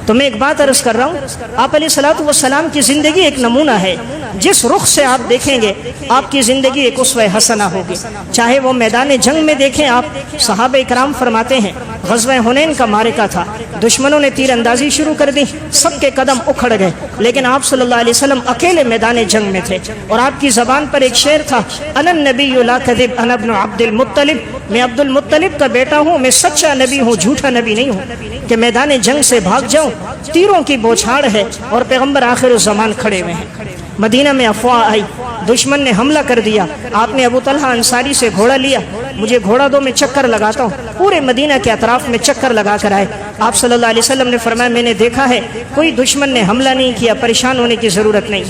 تو میں ایک بات عرض کر رہا ہوں، آپ علیہ الصلوۃ والسلام کی زندگی ایک نمونہ ہے، جس رخ سے آپ دیکھیں گے آپ کی زندگی ایک اسوہ حسنہ ہوگی۔ چاہے وہ میدان جنگ میں دیکھیں آپ، صحابہ کرام فرماتے ہیں غزوہ حنین کا معرکہ تھا، دشمنوں نے تیر اندازی شروع کر دی، سب کے قدم اکھڑ گئے، لیکن آپ صلی اللہ علیہ وسلم اکیلے میدان جنگ میں تھے، اور آپ کی زبان پر ایک شعر تھا، انا النبی لا کذب انا ابن عبد المطلب، میں عبد المطلب کا بیٹا ہوں، میں سچا نبی ہوں، جھوٹا نبی نہیں ہوں، کہ میدان جنگ سے بھاگ جاؤں، تیروں کی بوچھاڑ ہے اور پیغمبر آخر الزمان کھڑے ہوئے ہیں۔ مدینہ میں افواہ آئی، دشمن نے حملہ کر دیا، آپ نے ابو طلحہ انصاری سے گھوڑا لیا، مجھے گھوڑا دو میں چکر لگاتا ہوں، پورے مدینہ کے اطراف میں چکر لگا کر آئے۔ آپ صلی اللہ علیہ وسلم نے فرمایا میں نے دیکھا ہے کوئی دشمن نے حملہ نہیں کیا، پریشان ہونے کی ضرورت نہیں۔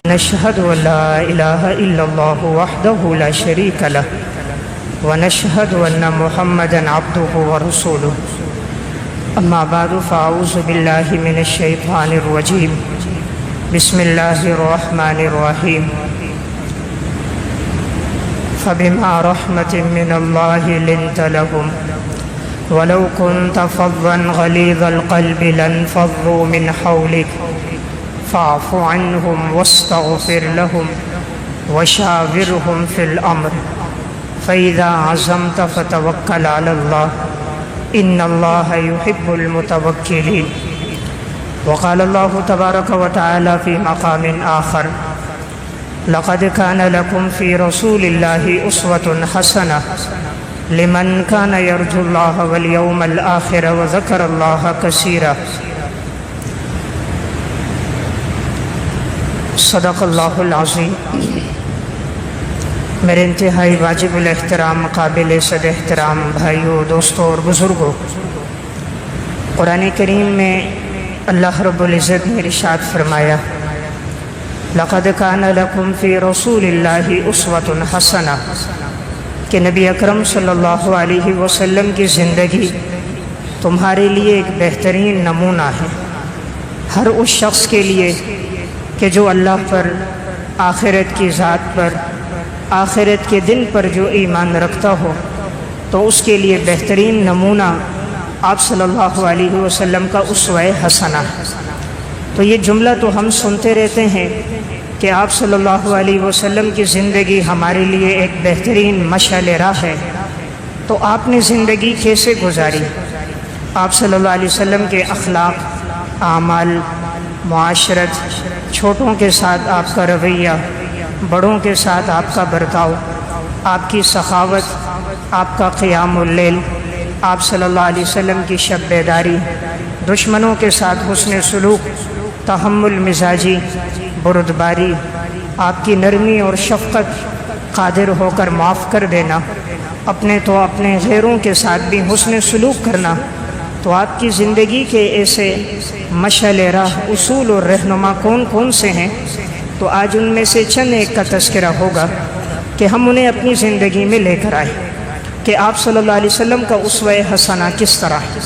نشہد ان لا الہ الا اللہ وحدہ لا شریک لہ ونشہد ان محمدا عبدہ ورسولہ، اما بعد فاعوذ باللہ من الشیطان الرجیم، بسم اللہ الرحمن الرحیم، فبما رحمة من الله لنت لهم ولو كنت فظا غليظ القلب لانفضوا من حولك فاعف عنهم واستغفر لهم وشاورهم في الأمر فإذا عزمت فتوكل على الله إن الله يحب المتوكلين۔ وقال الله تبارك وتعالى في مقام آخر، لقد كان لكم في رسول الله أسوة حسنة لمن كان يرجو الله واليوم الآخر وذكر الله كثيرا۔ صدق اللہ العظیم۔ میرے انتہائی واجب الاحترام، قابل صد احترام بھائیوں، دوستوں اور بزرگوں، قرآن کریم میں اللہ رب العزت نے ارشاد فرمایا، لقد کان لکم فی رسول اللہ اسوۃ حسنہ، کہ نبی اکرم صلی اللہ علیہ وسلم کی زندگی تمہارے لیے ایک بہترین نمونہ ہے، ہر اس شخص کے لیے کہ جو اللہ پر، آخرت کی ذات پر، آخرت کے دن پر جو ایمان رکھتا ہو تو اس کے لیے بہترین نمونہ آپ صلی اللہ علیہ وسلم کا اسوہ حسنہ۔ تو یہ جملہ تو ہم سنتے رہتے ہیں کہ آپ صلی اللہ علیہ وسلم کی زندگی ہمارے لیے ایک بہترین مشعل راہ ہے، تو آپ نے زندگی کیسے گزاری؟ آپ صلی اللہ علیہ وسلم کے اخلاق، اعمال، معاشرت، چھوٹوں کے ساتھ آپ کا رویہ، بڑوں کے ساتھ آپ کا برتاؤ، آپ کی سخاوت، آپ کا قیام اللیل، آپ صلی اللہ علیہ وسلم کی شب بیداری، دشمنوں کے ساتھ حسن سلوک، تحمل مزاجی، بردباری، آپ کی نرمی اور شفقت، قادر ہو کر معاف کر دینا، اپنے تو اپنے غیروں کے ساتھ بھی حسن سلوک کرنا، تو آپ کی زندگی کے ایسے مشعل راہ، اصول اور رہنما کون کون سے ہیں؟ تو آج ان میں سے چند ایک کا تذکرہ ہوگا کہ ہم انہیں اپنی زندگی میں لے کر آئے کہ آپ صلی اللہ علیہ وسلم کا اسوہ حسنہ کس طرح ہے۔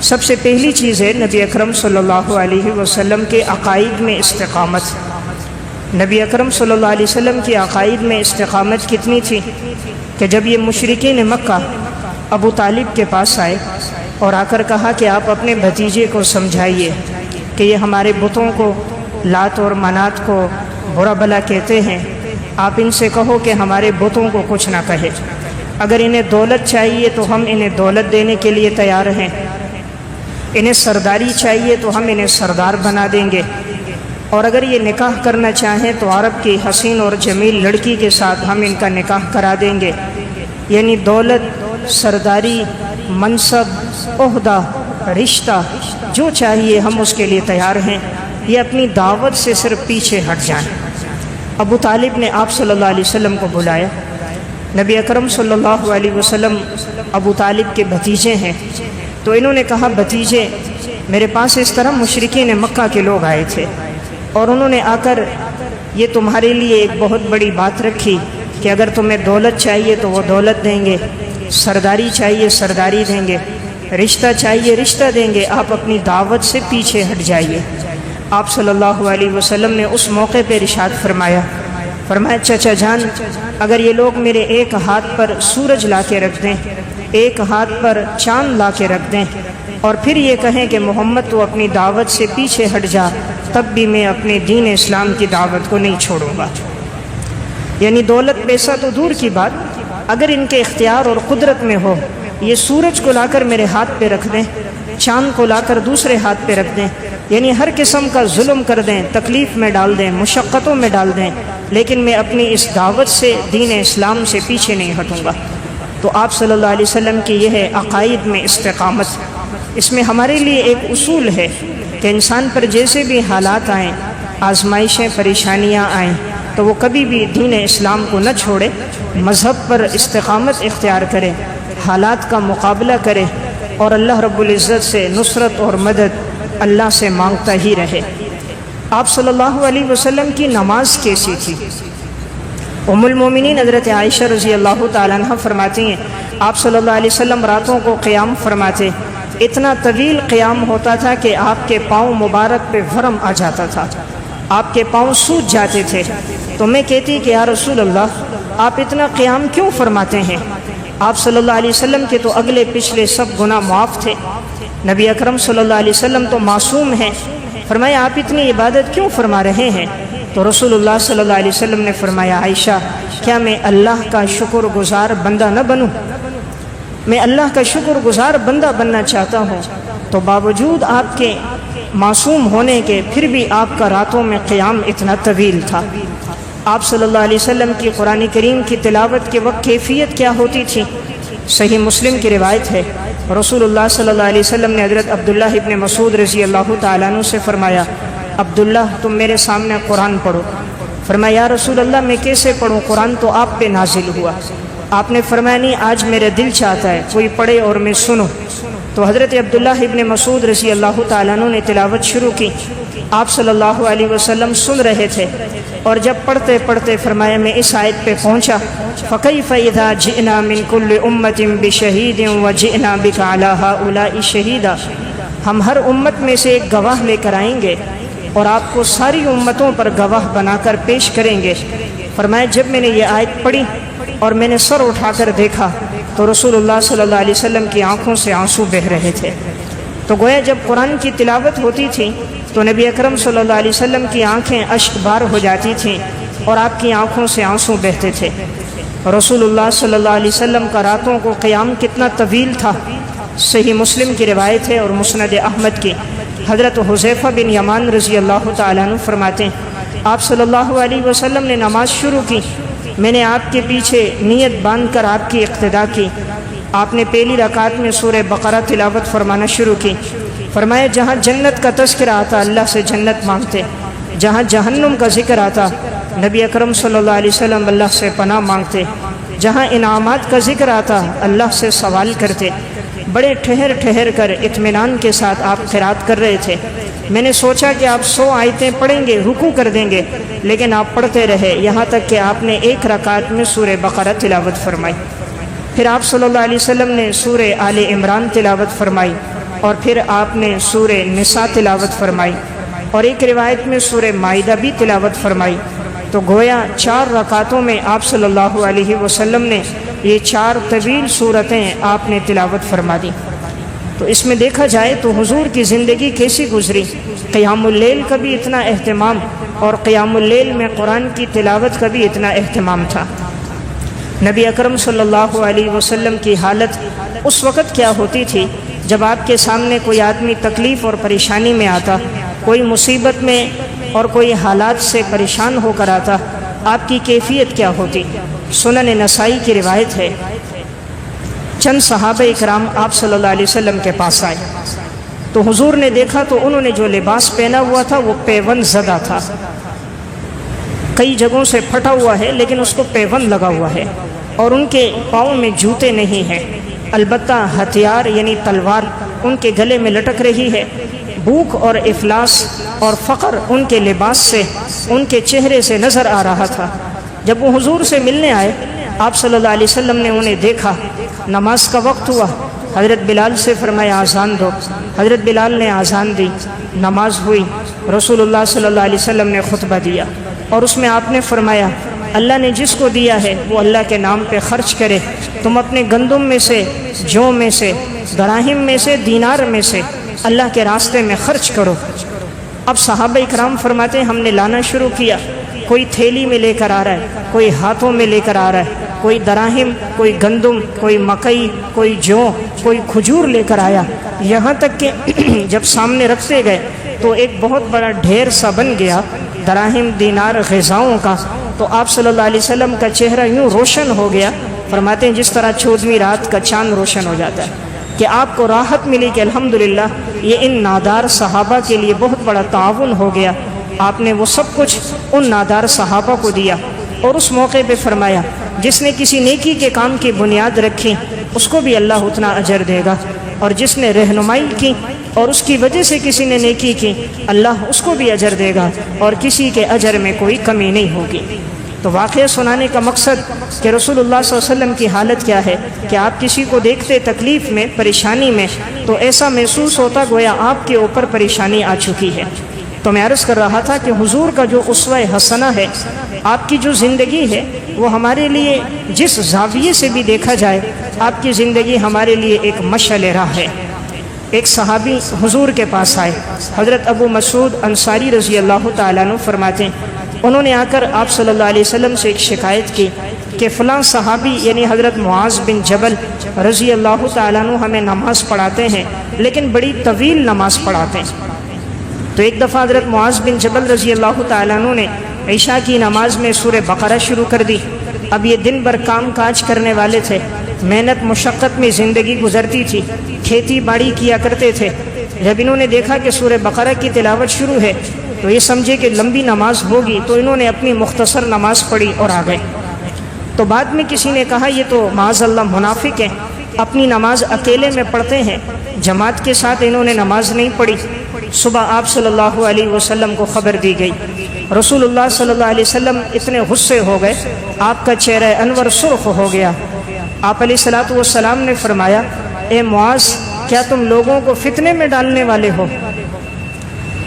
سب سے پہلی چیز ہے نبی اکرم صلی اللہ علیہ وسلم کے عقائد میں استقامت۔ نبی اکرم صلی اللہ علیہ وسلم کی عقائد میں استقامت کتنی تھی کہ جب یہ مشرکین مکہ ابو طالب کے پاس آئے اور آ کر کہا کہ آپ اپنے بھتیجے کو سمجھائیے کہ یہ ہمارے بتوں کو، لات اور منات کو برا بلا کہتے ہیں، آپ ان سے کہو کہ ہمارے بتوں کو کچھ نہ کہے، اگر انہیں دولت چاہیے تو ہم انہیں دولت دینے کے لیے تیار ہیں، انہیں سرداری چاہیے تو ہم انہیں سردار بنا دیں گے، اور اگر یہ نکاح کرنا چاہیں تو عرب کی حسین اور جمیل لڑکی کے ساتھ ہم ان کا نکاح کرا دیں گے۔ یعنی دولت، سرداری، منصب، عہدہ، رشتہ جو چاہیے ہم اس کے لیے تیار ہیں، یہ اپنی دعوت سے صرف پیچھے ہٹ جائیں۔ ابو طالب نے آپ صلی اللہ علیہ وسلم کو بلایا۔ نبی اکرم صلی اللہ علیہ وسلم ابو طالب کے بھتیجے ہیں، تو انہوں نے کہا بھتیجے میرے پاس اس طرح مشرکین مکہ کے لوگ آئے تھے اور انہوں نے آ کر یہ تمہارے لیے ایک بہت بڑی بات رکھی کہ اگر تمہیں دولت چاہیے تو وہ دولت دیں گے، سرداری چاہیے سرداری دیں گے، رشتہ چاہیے رشتہ دیں گے، آپ اپنی دعوت سے پیچھے ہٹ جائیے۔ آپ صلی اللہ علیہ وسلم نے اس موقع پہ ارشاد فرمایا چچا جان اگر یہ لوگ میرے ایک ہاتھ پر سورج لا کے رکھ دیں، ایک ہاتھ پر چاند لا کے رکھ دیں، اور پھر یہ کہیں کہ محمد تو اپنی دعوت سے پیچھے ہٹ جا، تب بھی میں اپنے دین اسلام کی دعوت کو نہیں چھوڑوں گا۔ یعنی دولت پیسہ تو دور کی بات، اگر ان کے اختیار اور قدرت میں ہو، یہ سورج کو لا کر میرے ہاتھ پہ رکھ دیں، چاند کو لا کر دوسرے ہاتھ پہ رکھ دیں، یعنی ہر قسم کا ظلم کر دیں، تکلیف میں ڈال دیں، مشقتوں میں ڈال دیں، لیکن میں اپنی اس دعوت سے، دین اسلام سے پیچھے نہیں ہٹوں گا۔ تو آپ صلی اللہ علیہ وسلم کی یہ ہے عقائد میں استقامت۔ اس میں ہمارے لیے ایک اصول ہے کہ انسان پر جیسے بھی حالات آئیں، آزمائشیں، پریشانیاں آئیں، تو وہ کبھی بھی دین اسلام کو نہ چھوڑے، مذہب پر استقامت اختیار کرے، حالات کا مقابلہ کرے اور اللہ رب العزت سے نصرت اور مدد اللہ سے مانگتا ہی رہے۔ آپ صلی اللہ علیہ وسلم کی نماز کیسی تھی؟ ام المومنین حضرت عائشہ رضی اللہ تعالیٰ عنہ فرماتی ہیں آپ صلی اللہ علیہ وسلم راتوں کو قیام فرماتے، اتنا طویل قیام ہوتا تھا کہ آپ کے پاؤں مبارک پہ ورم آ جاتا تھا، آپ کے پاؤں سوج جاتے تھے۔ تو میں کہتی کہ یا رسول اللہ آپ اتنا قیام کیوں فرماتے ہیں؟ آپ صلی اللہ علیہ وسلم کے تو اگلے پچھلے سب گناہ معاف تھے، نبی اکرم صلی اللہ علیہ وسلم تو معصوم ہیں، فرمایا آپ اتنی عبادت کیوں فرما رہے ہیں؟ تو رسول اللہ صلی اللہ علیہ وسلم نے فرمایا عائشہ کیا میں اللہ کا شکر گزار بندہ نہ بنوں؟ میں اللہ کا شکر گزار بندہ بننا چاہتا ہوں۔ تو باوجود آپ کے معصوم ہونے کے پھر بھی آپ کا راتوں میں قیام اتنا طویل تھا۔ آپ صلی اللہ علیہ وسلم کی قرآن کریم کی تلاوت کے وقت کیفیت کیا ہوتی تھی؟ صحیح مسلم کی روایت ہے، رسول اللہ صلی اللہ علیہ وسلم نے حضرت عبداللہ ابن مسعود رضی اللہ تعالیٰ عنہ سے فرمایا عبداللہ تم میرے سامنے قرآن پڑھو۔ فرمایا یا رسول اللہ میں کیسے پڑھوں، قرآن تو آپ پہ نازل ہوا۔ آپ نے فرمایا نہیں آج میرا دل چاہتا ہے کوئی پڑھے اور میں سنوں۔ تو حضرت عبداللہ ابن مسعود رضی اللہ تعالیٰ عنہ نے تلاوت شروع کی، آپ صلی اللہ علیہ وسلم سن رہے تھے، اور جب پڑھتے پڑھتے فرمایا میں اس آیت پہ پہنچا فَكَيْفَ إِذَا جِئْنَا مِن كُلِّ أُمَّةٍ بِشَهِيدٍ وَجِئْنَا بِكَ عَلَى هَؤُلَاءِ شَهِيدًا، ہم ہر امت میں سے ایک گواہ لے کر آئیں گے اور آپ کو ساری امتوں پر گواہ بنا کر پیش کریں گے۔ فرمایا جب میں نے یہ آیت پڑھی اور میں نے سر اٹھا کر دیکھا تو رسول اللہ صلی اللہ علیہ وسلم کی آنکھوں سے آنسو بہہ رہے تھے۔ تو گویا جب قرآن کی تلاوت ہوتی تھی تو نبی اکرم صلی اللہ علیہ وسلم کی آنکھیں اشک بار ہو جاتی تھیں اور آپ کی آنکھوں سے آنسو بہتے تھے۔ رسول اللہ صلی اللہ علیہ وسلم کا راتوں کو قیام کتنا طویل تھا، صحیح مسلم کی روایت ہے اور مسند احمد کی، حضرت حذیفہ بن یمان رضی اللہ تعالیٰ عنہ فرماتے ہیں آپ صلی اللہ علیہ وسلم نے نماز شروع کی، میں نے آپ کے پیچھے نیت باندھ کر آپ کی اقتدا کی۔ آپ نے پہلی رکعت میں سورہ بقرہ تلاوت فرمانا شروع کی۔ فرمایا جہاں جنت کا تذکرہ آتا اللہ سے جنت مانگتے، جہاں جہنم کا ذکر آتا نبی اکرم صلی اللہ علیہ وسلم اللہ سے پناہ مانگتے، جہاں انعامات کا ذکر آتا اللہ سے سوال کرتے۔ بڑے ٹھہر ٹھہر کر اطمینان کے ساتھ آپ قرات کر رہے تھے۔ میں نے سوچا کہ آپ 100 آیتیں پڑھیں گے، رکوع کر دیں گے، لیکن آپ پڑھتے رہے یہاں تک کہ آپ نے ایک رکعت میں سورہ بقرہ تلاوت فرمائی۔ پھر آپ صلی اللہ علیہ وسلم نے سورہ آل عمران تلاوت فرمائی، اور پھر آپ نے سورہ نساء تلاوت فرمائی، اور ایک روایت میں سورہ مائدہ بھی تلاوت فرمائی۔ تو گویا 4 رکعتوں میں آپ صلی اللہ علیہ وسلم نے یہ 4 طویل صورتیں آپ نے تلاوت فرما دی۔ تو اس میں دیکھا جائے تو حضور کی زندگی کیسی گزری، قیام اللیل کا بھی اتنا اہتمام، اور قیام اللیل میں قرآن کی تلاوت کا بھی اتنا اہتمام تھا۔ نبی اکرم صلی اللہ علیہ وسلم کی حالت اس وقت کیا ہوتی تھی جب آپ کے سامنے کوئی آدمی تکلیف اور پریشانی میں آتا، کوئی مصیبت میں اور کوئی حالات سے پریشان ہو کر آتا، آپ کی کیفیت کیا ہوتی؟ سنن نسائی کی روایت ہے چند صحابہ اکرام آپ صلی اللہ علیہ وسلم کے پاس آئے تو حضور نے دیکھا تو انہوں نے جو لباس پہنا ہوا تھا وہ پیون زدہ تھا، کئی جگہوں سے پھٹا ہوا ہے لیکن اس کو پیون لگا ہوا ہے، اور ان کے پاؤں میں جوتے نہیں ہیں، البتہ ہتھیار یعنی تلوار ان کے گلے میں لٹک رہی ہے۔ بھوک اور افلاس اور فقر ان کے لباس سے، ان کے چہرے سے نظر آ رہا تھا۔ جب وہ حضور سے ملنے آئے آپ صلی اللہ علیہ وسلم نے انہیں دیکھا، نماز کا وقت ہوا، حضرت بلال سے فرمایا آذان دو، حضرت بلال نے آذان دی، نماز ہوئی، رسول اللہ صلی اللہ علیہ وسلم نے خطبہ دیا، اور اس میں آپ نے فرمایا اللہ نے جس کو دیا ہے وہ اللہ کے نام پہ خرچ کرے، تم اپنے گندم میں سے، جو میں سے دراہم میں سے، دینار میں سے اللہ کے راستے میں خرچ کرو۔ اب صحابہ اکرام فرماتے ہیں ہم نے لانا شروع کیا، کوئی تھیلی میں لے کر آ رہا ہے، کوئی ہاتھوں میں لے کر آ رہا ہے، کوئی دراہم، کوئی گندم، کوئی مکئی، کوئی جو، کوئی کھجور لے کر آیا، یہاں تک کہ جب سامنے رکھتے گئے تو ایک بہت بڑا ڈھیر سا بن گیا دراہم، دینار، غذاؤں کا۔ تو آپ صلی اللہ علیہ وسلم کا چہرہ یوں روشن ہو گیا، فرماتے ہیں جس طرح 14ویں رات کا چاند روشن ہو جاتا ہے، کہ آپ کو راحت ملی کہ الحمدللہ یہ ان نادار صحابہ کے لیے بہت بڑا تعاون ہو گیا۔ آپ نے وہ سب کچھ ان نادار صحابہ کو دیا، اور اس موقع پہ فرمایا جس نے کسی نیکی کے کام کی بنیاد رکھی اس کو بھی اللہ اتنا اجر دے گا، اور جس نے رہنمائی کی اور اس کی وجہ سے کسی نے نیکی کی اللہ اس کو بھی اجر دے گا، اور کسی کے اجر میں کوئی کمی نہیں ہوگی۔ تو واقعہ سنانے کا مقصد کہ رسول اللہ صلی اللہ علیہ وسلم کی حالت کیا ہے کہ آپ کسی کو دیکھتے تکلیف میں، پریشانی میں، تو ایسا محسوس ہوتا گویا آپ کے اوپر پریشانی آ چکی ہے۔ تو میں عرض کر رہا تھا کہ حضور کا جو اسوہ حسنہ ہے، آپ کی جو زندگی ہے، وہ ہمارے لیے جس زاویے سے بھی دیکھا جائے آپ کی زندگی ہمارے لیے ایک مشعل راہ ہے۔ ایک صحابی حضور کے پاس آئے، حضرت ابو مسعود انصاری رضی اللہ تعالیٰ عنہ فرماتے ہیں انہوں نے آ کر آپ صلی اللہ علیہ وسلم سے ایک شکایت کی کہ فلاں صحابی یعنی حضرت معاذ بن جبل رضی اللہ تعالیٰ عنہ ہمیں نماز پڑھاتے ہیں لیکن بڑی طویل نماز پڑھاتے ہیں۔ تو ایک دفعہ حضرت معاذ بن جبل رضی اللہ تعالیٰ عنہ نے عشاء کی نماز میں سورہ بقرہ شروع کر دی۔ اب یہ دن بھر کام کاج کرنے والے تھے، محنت مشقت میں زندگی گزرتی تھی، کھیتی باڑی کیا کرتے تھے۔ جب انہوں نے دیکھا کہ سورہ بقرہ کی تلاوت شروع ہے تو یہ سمجھے کہ لمبی نماز ہوگی، تو انہوں نے اپنی مختصر نماز پڑھی اور آ گئے۔ تو بعد میں کسی نے کہا یہ تو معاذ اللہ منافق ہیں، اپنی نماز اکیلے میں پڑھتے ہیں، جماعت کے ساتھ انہوں نے نماز نہیں پڑھی۔ صبح آپ صلی اللہ علیہ وسلم کو خبر دی گئی، رسول اللہ صلی اللہ علیہ وسلم اتنے غصے ہو گئے، آپ کا چہرہ انور سرخ ہو گیا۔ آپ علیہ الصلوۃ والسلام نے فرمایا اے معاذ، کیا تم لوگوں کو فتنے میں ڈالنے والے ہو؟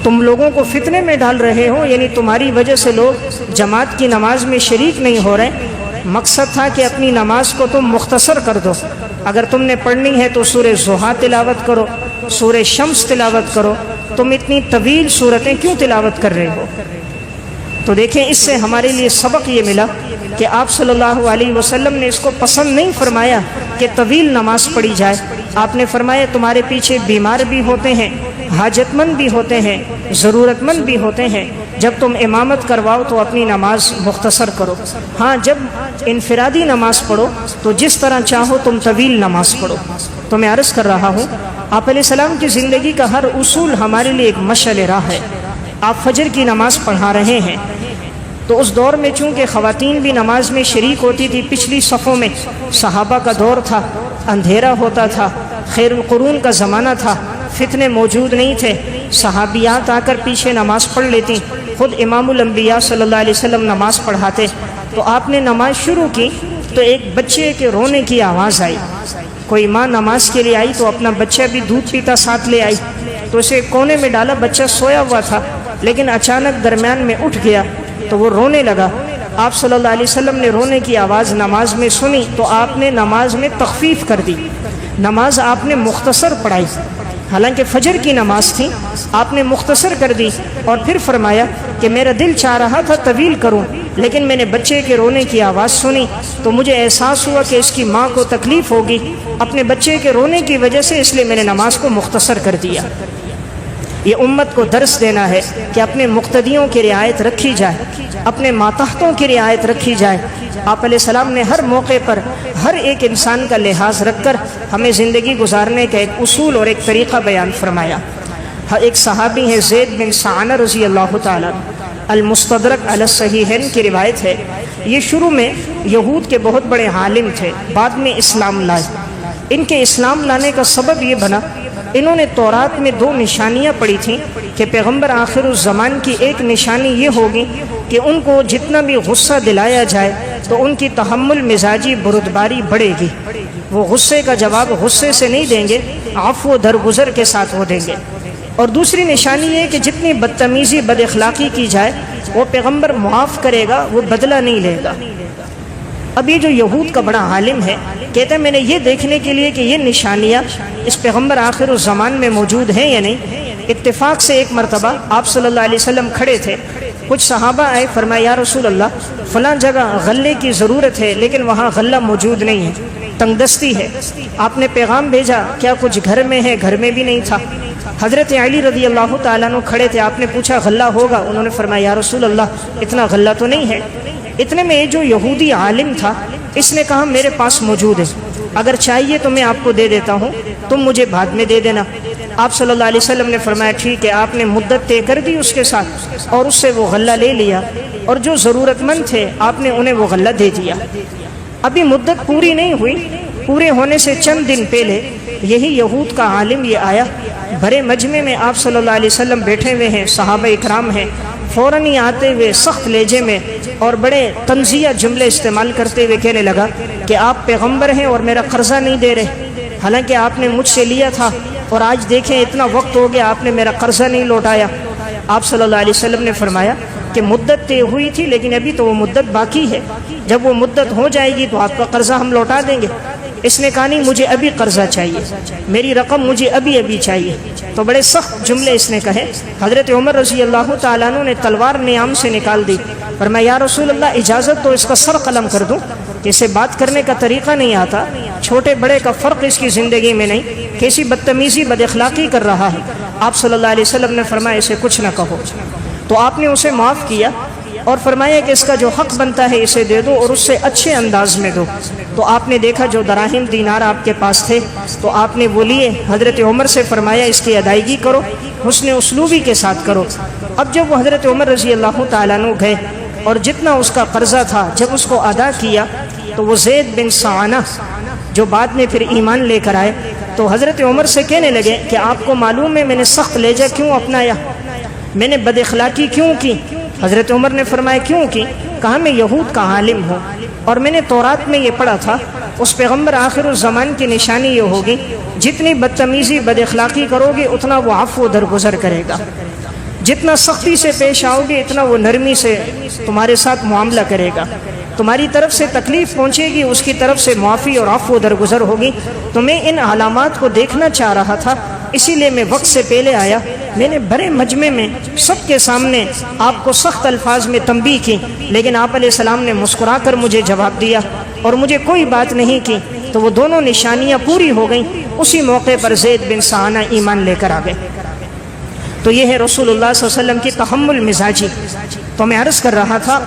تم لوگوں کو فتنے میں ڈال رہے ہو، یعنی تمہاری وجہ سے لوگ جماعت کی نماز میں شریک نہیں ہو رہے۔ مقصد تھا کہ اپنی نماز کو تم مختصر کر دو، اگر تم نے پڑھنی ہے تو سورہ ضحیٰ تلاوت کرو، سورہ شمس تلاوت کرو، تم اتنی طویل صورتیں کیوں تلاوت کر رہے ہو؟ تو دیکھیں اس سے ہمارے لیے سبق یہ ملا کہ آپ صلی اللہ علیہ وسلم نے اس کو پسند نہیں فرمایا کہ طویل نماز پڑھی جائے۔ آپ نے فرمایا تمہارے پیچھے بیمار بھی ہوتے ہیں، حاجت مند بھی ہوتے ہیں، ضرورت مند بھی ہوتے ہیں، جب تم امامت کرواؤ تو اپنی نماز مختصر کرو۔ ہاں جب انفرادی نماز پڑھو تو جس طرح چاہو تم طویل نماز پڑھو۔ تو میں عرض کر رہا ہوں آپ علیہ السلام کی زندگی کا ہر اصول ہمارے لیے ایک مشعل راہ ہے۔ آپ فجر کی نماز پڑھا رہے ہیں تو اس دور میں چونکہ خواتین بھی نماز میں شریک ہوتی تھی، پچھلی صفوں میں صحابہ کا دور تھا، اندھیرا ہوتا تھا، خیر القرون کا زمانہ تھا، فتنے موجود نہیں تھے، صحابیات آ کر پیچھے نماز پڑھ لیتی، خود امام الانبیاء صلی اللہ علیہ وسلم نماز پڑھاتے۔ تو آپ نے نماز شروع کی تو ایک بچے کے رونے کی آواز آئی، کوئی ماں نماز کے لیے آئی تو اپنا بچہ بھی دودھ پیتا ساتھ لے آئی، تو اسے کونے میں ڈالا، بچہ سویا ہوا تھا لیکن اچانک درمیان میں اٹھ گیا تو وہ رونے لگا۔ آپ صلی اللہ علیہ وسلم نے رونے کی آواز نماز میں سنی تو آپ نے نماز میں تخفیف کر دی، نماز آپ نے مختصر پڑھائی، حالانکہ فجر کی نماز تھی، آپ نے مختصر کر دی، اور پھر فرمایا کہ میرا دل چاہ رہا تھا طویل کروں لیکن میں نے بچے کے رونے کی آواز سنی تو مجھے احساس ہوا کہ اس کی ماں کو تکلیف ہوگی اپنے بچے کے رونے کی وجہ سے، اس لیے میں نے نماز کو مختصر کر دیا۔ یہ امت کو درس دینا ہے کہ اپنے مقتدیوں کی رعایت رکھی جائے، اپنے ماتحتوں کی رعایت رکھی جائے۔ آپ علیہ السلام نے ہر موقع پر ہر ایک انسان کا لحاظ رکھ کر ہمیں زندگی گزارنے کا ایک اصول اور ایک طریقہ بیان فرمایا۔ ایک صحابی ہے زید بن سعنہ رضی اللہ تعالیٰ، المستدرک علی الصحیحین کی روایت ہے، یہ شروع میں یہود کے بہت بڑے عالم تھے، بعد میں اسلام لائے۔ ان کے اسلام لانے کا سبب یہ بنا، انہوں نے تورات میں 2 نشانیاں پڑھی تھیں کہ پیغمبر آخر الزمان کی ایک نشانی یہ ہوگی کہ ان کو جتنا بھی غصہ دلایا جائے تو ان کی تحمل مزاجی بردباری بڑھے گی، وہ غصے کا جواب غصے سے نہیں دیں گے، عفو و درگزر کے ساتھ وہ دیں گے۔ اور دوسری نشانی یہ کہ جتنی بدتمیزی بد اخلاقی کی جائے وہ پیغمبر معاف کرے گا، وہ بدلہ نہیں لے گا۔ اب یہ جو یہود کا بڑا عالم ہے کہتے ہیں میں نے یہ دیکھنے کے لیے کہ یہ نشانیاں اس پیغمبر آخر الزمان میں موجود ہیں یا نہیں، اتفاق سے ایک مرتبہ آپ صلی اللہ علیہ وسلم کھڑے تھے، کچھ صحابہ آئے، فرمایا یا رسول اللہ فلاں جگہ غلے کی ضرورت ہے لیکن وہاں غلہ موجود نہیں ہے، تنگ دستی ہے، آپ نے پیغام بھیجا کیا کچھ گھر میں ہے؟ گھر میں بھی نہیں تھا۔ حضرت علی رضی اللہ تعالیٰ عنہ کھڑے تھے، آپ نے پوچھا غلہ ہوگا؟ انہوں نے فرمایا یا رسول اللہ اتنا غلہ تو نہیں ہے۔ اتنے میں یہ جو یہودی عالم تھا اس نے کہا میرے پاس موجود ہے، اگر چاہیے تو میں آپ کو دے دیتا ہوں، تم مجھے بعد میں دے دینا۔ آپ صلی اللہ علیہ وسلم نے فرمایا ٹھیک ہے۔ آپ نے مدت طے کر دی اس کے ساتھ اور اس سے وہ غلہ لے لیا، اور جو ضرورت مند تھے آپ نے انہیں وہ غلہ دے دیا۔ ابھی مدت پوری نہیں ہوئی، پورے ہونے سے چند دن پہلے یہی یہود کا عالم یہ آیا، بھرے مجمع میں آپ صلی اللہ علیہ وسلم بیٹھے ہوئے ہیں، صحابہ اکرام ہیں، فوراً ہی آتے ہوئے سخت لہجے میں اور بڑے طنزیہ جملے استعمال کرتے ہوئے کہنے لگا کہ آپ پیغمبر ہیں اور میرا قرضہ نہیں دے رہے، حالانکہ آپ نے مجھ سے لیا تھا اور آج دیکھیں اتنا وقت ہو گیا آپ نے میرا قرضہ نہیں لوٹایا۔ آپ صلی اللہ علیہ وسلم نے فرمایا کہ مدت طے ہوئی تھی لیکن ابھی تو وہ مدت باقی ہے، جب وہ مدت ہو جائے گی تو آپ کا قرضہ ہم لوٹا دیں گے۔ اس نے کہا نہیں مجھے ابھی قرضہ چاہیے، میری رقم مجھے ابھی چاہیے۔ تو بڑے سخت جملے اس نے کہے۔ حضرت عمر رضی اللہ تعالیٰ عنہ نے تلوار نیام سے نکال دی، فرمایا یا رسول اللہ اجازت تو اس کا سر قلم کر دوں، جسے بات کرنے کا طریقہ نہیں آتا، چھوٹے بڑے کا فرق اس کی زندگی میں نہیں، کیسی بدتمیزی بد اخلاقی کر رہا ہے۔ آپ صلی اللہ علیہ وسلم نے فرمایا اسے کچھ نہ کہو، تو آپ نے اسے معاف کیا اور فرمایا کہ اس کا جو حق بنتا ہے اسے دے دو اور اس سے اچھے انداز میں دو۔ تو آپ نے دیکھا جو دراہم دینار آپ کے پاس تھے تو آپ نے وہ لیے، حضرت عمر سے فرمایا اس کی ادائیگی کرو، حسن اسلوبی کے ساتھ کرو۔ اب جب وہ حضرت عمر رضی اللہ تعالیٰ عنہ گئے اور جتنا اس کا قرضہ تھا جب اس کو ادا کیا تو وہ زید بن سعانہ جو بعد میں پھر ایمان لے کر آئے تو حضرت عمر سے کہنے لگے کہ آپ کو معلوم ہے میں نے سخت لہجہ کیوں اپنایا، میں نے بد اخلاقی کیوں کی؟ حضرت عمر نے فرمایا کیوں کی؟ کہا میں یہود کا عالم ہوں اور میں نے تورات میں یہ پڑھا تھا اس پیغمبر آخر الزمان کی نشانی یہ ہوگی جتنی بدتمیزی بد اخلاقی کرو گے اتنا وہ عفو درگزر کرے گا، جتنا سختی سے پیش آؤ گے اتنا وہ نرمی سے تمہارے ساتھ معاملہ کرے گا، تمہاری طرف سے تکلیف پہنچے گی اس کی طرف سے معافی اور عفو درگزر ہوگی۔ تو میں ان علامات کو دیکھنا چاہ رہا تھا، اسی لیے میں وقت سے پہلے آیا، میں نے بڑے مجمع میں سب کے سامنے آپ کو سخت الفاظ میں تنبیہ کی، لیکن آپ علیہ السلام نے مسکرا کر مجھے جواب دیا اور مجھے کوئی بات نہیں کی، تو وہ دونوں نشانیاں پوری ہو گئیں۔ اسی موقع پر زید بن سعانہ ایمان لے کر آ گئے۔ تو یہ ہے رسول اللہ صلی اللہ علیہ وسلم کی تحمل مزاجی۔ تو میں عرض کر رہا تھا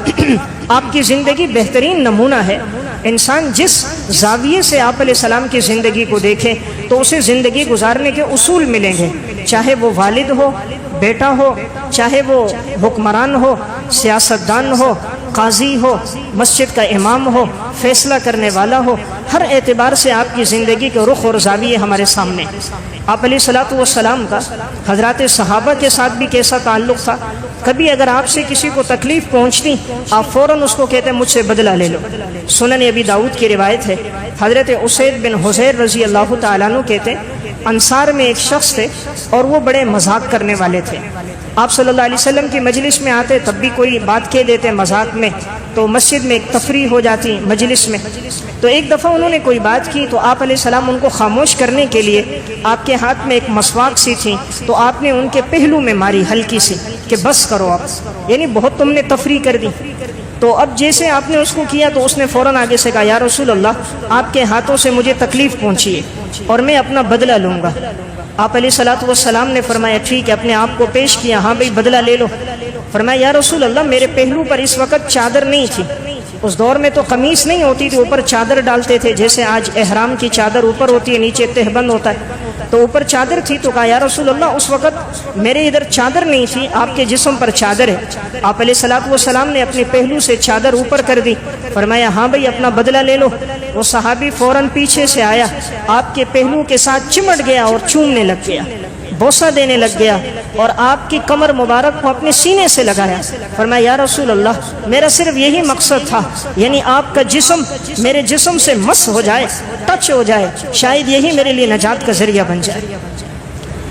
آپ کی زندگی بہترین نمونہ ہے، انسان جس زاویے سے آپ علیہ السلام کی زندگی کو دیکھے تو اسے زندگی گزارنے کے اصول ملیں گے، چاہے وہ والد ہو، بیٹا ہو، چاہے وہ حکمران ہو، سیاستدان ہو، قاضی ہو، مسجد کا امام ہو، فیصلہ کرنے والا ہو، ہر اعتبار سے آپ کی زندگی کے رخ اور زاویے ہمارے سامنے۔ آپ علیہ الصلوۃ والسلام کا حضرات صحابہ کے ساتھ بھی کیسا تعلق تھا، کبھی اگر آپ سے کسی کو تکلیف پہنچتی آپ فوراً اس کو کہتے مجھ سے بدلہ لے لو۔ سنن ابی داؤد کی روایت ہے، حضرت اسید بن حضیر رضی اللہ تعالیٰ عنہ کہتے انصار میں ایک شخص تھے اور وہ بڑے مذاق کرنے والے تھے، آپ صلی اللہ علیہ وسلم کی مجلس میں آتے تب بھی کوئی بات کہہ دیتے مذاق میں، تو مسجد میں ایک تفریح ہو جاتی مجلس میں۔ تو ایک دفعہ انہوں نے کوئی بات کی تو آپ علیہ السلام ان کو خاموش کرنے کے لیے آپ کے ہاتھ میں ایک مسواک سی تھی تو آپ نے ان کے پہلو میں ماری ہلکی سی کہ بس کرو آپ، یعنی بہت تم نے تفریح کر دی۔ تو اب جیسے آپ نے اس کو کیا تو اس نے فوراً آگے سے کہا یا رسول اللہ آپ کے ہاتھوں سے مجھے تکلیف پہنچی ہے اور میں اپنا بدلہ لوں گا۔ آپ علیہ الصلوۃ والسلام نے فرمایا ٹھیک ہے، اپنے آپ کو پیش کیا، ہاں بھائی بدلہ لے لو۔ فرمایا یا رسول اللہ میرے پہلو پر اس وقت چادر نہیں تھی، اس دور میں تو قمیص نہیں ہوتی تھی، اوپر چادر ڈالتے تھے، جیسے آج احرام کی چادر اوپر ہوتی ہے نیچے تہبند ہوتا ہے، تو اوپر چادر تھی۔ تو کہا یا رسول اللہ اس وقت میرے ادھر چادر نہیں تھی، آپ کے جسم پر چادر ہے۔ آپ علیہ الصلوۃ والسلام نے اپنے پہلو سے چادر اوپر کر دی، فرمایا ہاں بھائی اپنا بدلہ لے لو۔ وہ صحابی فوراً پیچھے سے آیا، آپ کے پہلو کے ساتھ چمٹ گیا اور چومنے لگ گیا، بوسہ دینے لگ گیا اور آپ کی کمر مبارک کو اپنے سینے سے لگایا۔ فرمایا یا رسول اللہ میرا صرف یہی مقصد تھا، یعنی آپ کا جسم میرے جسم سے مس ہو جائے، ٹچ ہو جائے، شاید یہی میرے لیے نجات کا ذریعہ بن جائے۔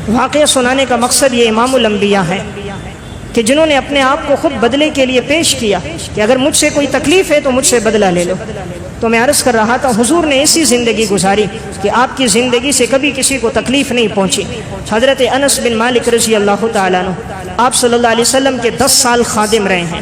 واقعہ سنانے کا مقصد یہ امام الانبیاء ہیں کہ جنہوں نے اپنے آپ کو خود بدلے کے لیے پیش کیا کہ اگر مجھ سے کوئی تکلیف ہے تو مجھ سے بدلہ لے لو۔ تو میں عرض کر رہا تھا حضور نے ایسی زندگی گزاری کہ آپ کی زندگی سے کبھی کسی کو تکلیف نہیں پہنچی۔ حضرت انس بن مالک رضی اللہ تعالیٰ عنہ آپ صلی اللہ علیہ وسلم کے 10 سال خادم رہے ہیں،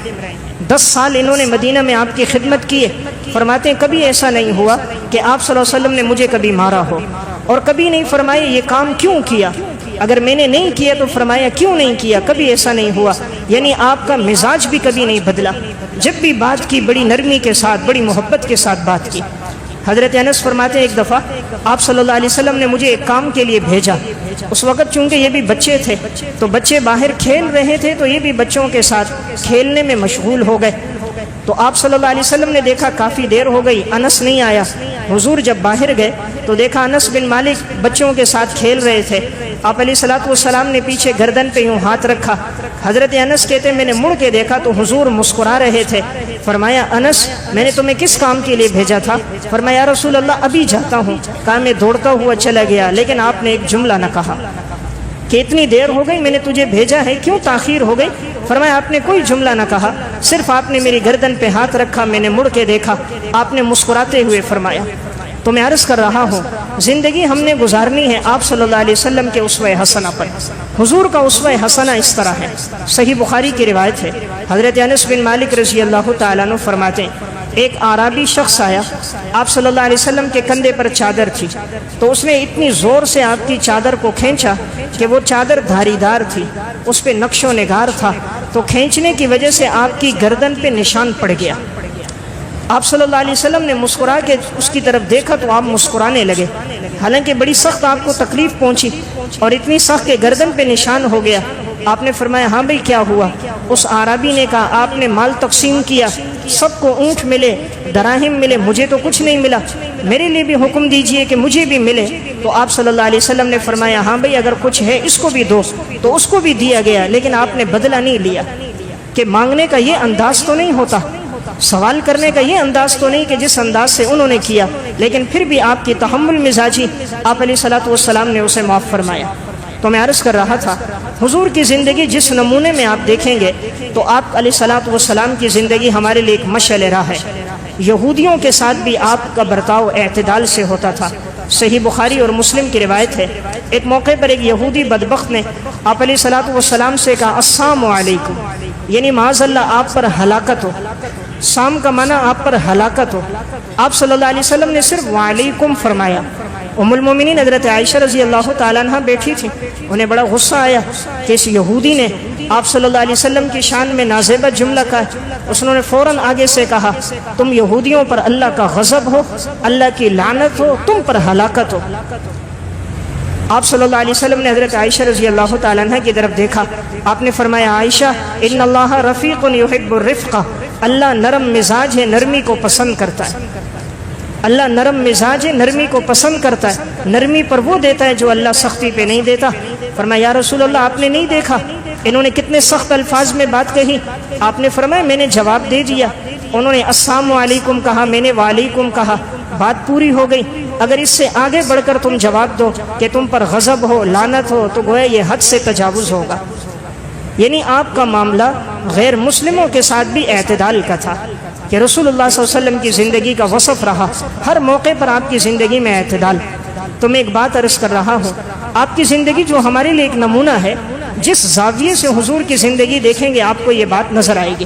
10 سال انہوں نے مدینہ میں آپ کی خدمت کی ہے۔ فرماتے ہیں کبھی ایسا نہیں ہوا کہ آپ صلی اللہ علیہ وسلم نے مجھے کبھی مارا ہو، اور کبھی نہیں فرمایا یہ کام کیوں کیا، اگر میں نے نہیں کیا تو فرمایا کیوں نہیں کیا، کبھی ایسا نہیں ہوا۔ یعنی آپ کا مزاج بھی کبھی نہیں بدلا، جب بھی بات کی بڑی نرمی کے ساتھ، بڑی محبت کے ساتھ بات کی۔ حضرت انس فرماتے ہیں ایک دفعہ آپ صلی اللہ علیہ وسلم نے مجھے ایک کام کے لیے بھیجا، اس وقت چونکہ یہ بھی بچے تھے تو بچے باہر کھیل رہے تھے، تو یہ بھی بچوں کے ساتھ کھیلنے میں مشغول ہو گئے۔ تو آپ صلی اللہ علیہ وسلم نے دیکھا کافی دیر ہو گئی، انس نہیں آیا۔ حضور جب باہر گئے تو دیکھا انس بن مالک بچوں کے ساتھ کھیل رہے تھے۔ آپ علیہ الصلوۃ والسلام نے پیچھے گردن پہ یوں ہاتھ رکھا۔ حضرت انس کہتے میں نے مڑ کے دیکھا تو حضور مسکرا رہے تھے۔ فرمایا انس میں نے تمہیں کس کام کے لیے بھیجا تھا؟ فرمایا رسول اللہ ابھی جاتا ہوں، کہا میں دوڑتا ہوا چلا گیا، لیکن آپ نے ایک جملہ نہ کہا کہ اتنی دیر ہو گئی میں نے تجھے بھیجا ہے، کیوں تاخیر ہو گئی؟ فرمایا آپ نے کوئی جملہ نہ کہا، صرف آپ نے میری گردن پہ ہاتھ رکھا، میں نے مڑ کے دیکھا، آپ نے مسکراتے ہوئے فرمایا۔ تو میں عرض کر رہا ہوں زندگی ہم نے گزارنی ہے آپ صلی اللہ علیہ وسلم کے اسوہ حسنہ پر۔ حضور کا اسوہ حسنہ اس طرح ہے، صحیح بخاری کی روایت ہے، حضرت انس بن مالک رضی اللہ تعالیٰ عنہ فرماتے ہیں ایک اعرابی شخص آیا، آپ صلی اللہ علیہ وسلم کے کندھے پر چادر تھی، تو اس نے اتنی زور سے آپ کی چادر کو کھینچا کہ وہ چادر دھاری دار تھی، اس پہ نقش و نگار تھا، تو کھینچنے کی وجہ سے آپ کی گردن پہ نشان پڑ گیا۔ آپ صلی اللہ علیہ وسلم نے مسکرا کے اس کی طرف دیکھا تو آپ مسکرانے لگے، حالانکہ بڑی سخت آپ کو تکلیف پہنچی اور اتنی سخت کہ گردن پہ نشان ہو گیا۔ آپ نے فرمایا ہاں بھئی کیا ہوا؟ اس اعرابی نے کہا آپ نے مال تقسیم کیا، سب کو اونٹ ملے، دراہم ملے، مجھے تو کچھ نہیں ملا، میرے لیے بھی حکم دیجئے کہ مجھے بھی ملے۔ تو آپ صلی اللہ علیہ وسلم نے فرمایا ہاں بھئی اگر کچھ ہے اس کو بھی دو، تو اس کو بھی دیا گیا، لیکن آپ نے بدلہ نہیں لیا۔ کہ مانگنے کا یہ انداز تو نہیں ہوتا، سوال کرنے کا یہ انداز تو نہیں کہ جس انداز سے انہوں نے کیا، لیکن پھر بھی آپ کی تحمل مزاجی آپ علیہ الصلوۃ والسلام نے اسے معاف فرمایا۔ تو میں عرض کر رہا تھا حضور کی زندگی جس نمونے میں آپ دیکھیں گے تو آپ علیہ الصلوۃ والسلام کی زندگی ہمارے لیے ایک مشعل راہ ہے۔ یہودیوں کے ساتھ بھی آپ کا برتاؤ اعتدال سے ہوتا تھا، صحیح بخاری اور مسلم کی روایت ہے، ایک موقع پر ایک یہودی بدبخت نے آپ علیہ الصلوۃ والسلام سے کہا السلام علیکم، یعنی معاذ اللہ آپ پر ہلاکت ہو، سام کا معنی آپ پر ہلاکت ہو۔ آپ صلی اللہ علیہ وسلم نے صرف وعلیکم فرمایا۔ ام المومنین حضرت عائشہ رضی اللہ تعالیٰ عنہ بیٹھی تھی، انہیں بڑا غصہ آیا کہ اس یہودی نے آپ صلی اللہ علیہ وسلم کی شان میں نازیبہ جملہ کہا۔ اس نے فوراً آگے سے کہا تم یہودیوں پر اللہ کا غضب ہو، اللہ کی لعنت ہو، تم پر ہلاکت ہو۔ آپ صلی اللہ علیہ وسلم نے حضرت عائشہ رضی اللہ تعالیٰ عنہ کی طرف دیکھا، آپ نے فرمایا عائشہ ان اللہ رفیق یحب الرفق، اللہ نرم مزاج ہے، نرمی کو پسند کرتا ہے، اللہ نرم مزاج ہے، نرمی کو پسند کرتا ہے، نرمی پر وہ دیتا ہے جو اللہ سختی پہ نہیں دیتا۔ فرمایا یا رسول اللہ آپ نے نہیں دیکھا انہوں نے کتنے سخت الفاظ میں بات کہی؟ آپ نے فرمایا میں نے جواب دے دیا، انہوں نے السلام علیکم کہا، میں نے وعلیکم کہا، بات پوری ہو گئی۔ اگر اس سے آگے بڑھ کر تم جواب دو کہ تم پر غضب ہو، لعنت ہو، تو گویا یہ حد سے تجاوز ہوگا۔ یعنی آپ کا معاملہ غیر مسلموں کے ساتھ بھی اعتدال کا تھا کہ رسول اللہ صلی اللہ علیہ وسلم کی زندگی کا وصف رہا، ہر موقع پر آپ کی زندگی میں اعتدال۔ تو میں ایک بات عرض کر رہا ہوں، آپ کی زندگی جو ہمارے لیے ایک نمونہ ہے، جس زاویے سے حضور کی زندگی دیکھیں گے آپ کو یہ بات نظر آئے گی۔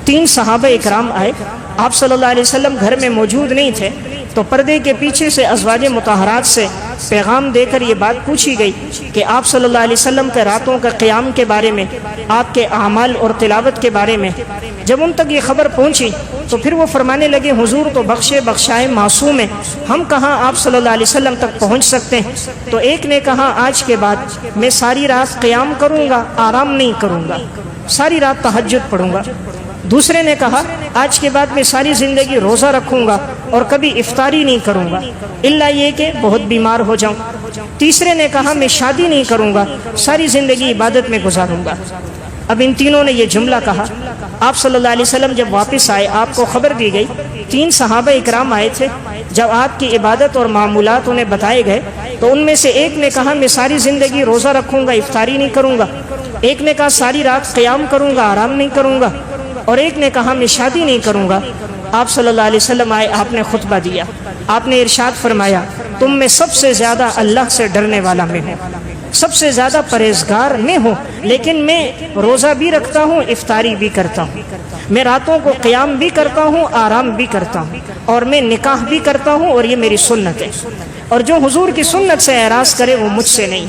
3 صحابہ اکرام آئے، آپ صلی اللہ علیہ وسلم گھر میں موجود نہیں تھے، تو پردے کے پیچھے سے ازواج مطہرات سے پیغام دے کر یہ بات پوچھی گئی کہ آپ صلی اللہ علیہ وسلم کے راتوں کا قیام کے بارے میں، آپ کے اعمال اور تلاوت کے بارے میں۔ جب ان تک یہ خبر پہنچی تو پھر وہ فرمانے لگے حضور تو بخشے بخشائے معصوم ہیں، ہم کہاں آپ صلی اللہ علیہ وسلم تک پہنچ سکتے ہیں؟ تو ایک نے کہا آج کے بعد میں ساری رات قیام کروں گا، آرام نہیں کروں گا، ساری رات تہجد پڑھوں گا۔ دوسرے نے کہا آج کے بعد میں ساری زندگی روزہ رکھوں گا اور کبھی افطاری نہیں کروں گا الا یہ کہ بہت بیمار ہو جاؤں۔ تیسرے نے کہا میں شادی نہیں کروں گا، ساری زندگی عبادت میں گزاروں گا۔ اب ان تینوں نے یہ جملہ کہا۔ آپ صلی اللہ علیہ وسلم جب واپس آئے آپ کو خبر دی گئی، 3 صحابہ اکرام آئے تھے، جب آپ کی عبادت اور معمولات انہیں بتائے گئے تو ان میں سے ایک نے کہا میں ساری زندگی روزہ رکھوں گا، افطاری نہیں کروں گا، ایک نے کہا ساری رات قیام کروں گا، آرام نہیں کروں گا، اور ایک نے کہا میں شادی نہیں کروں گا۔ آپ صلی اللہ علیہ وسلم آئے، آپ نے خطبہ دیا، آپ نے ارشاد فرمایا تم میں سب سے زیادہ اللہ سے ڈرنے والا میں ہوں، سب سے زیادہ پرہیزگار میں ہوں، لیکن میں روزہ بھی رکھتا ہوں، افطاری بھی کرتا ہوں، میں راتوں کو قیام بھی کرتا ہوں، آرام بھی کرتا ہوں، اور میں نکاح بھی کرتا ہوں، اور یہ میری سنت ہے، اور جو حضور کی سنت سے اعراض کرے وہ مجھ سے نہیں۔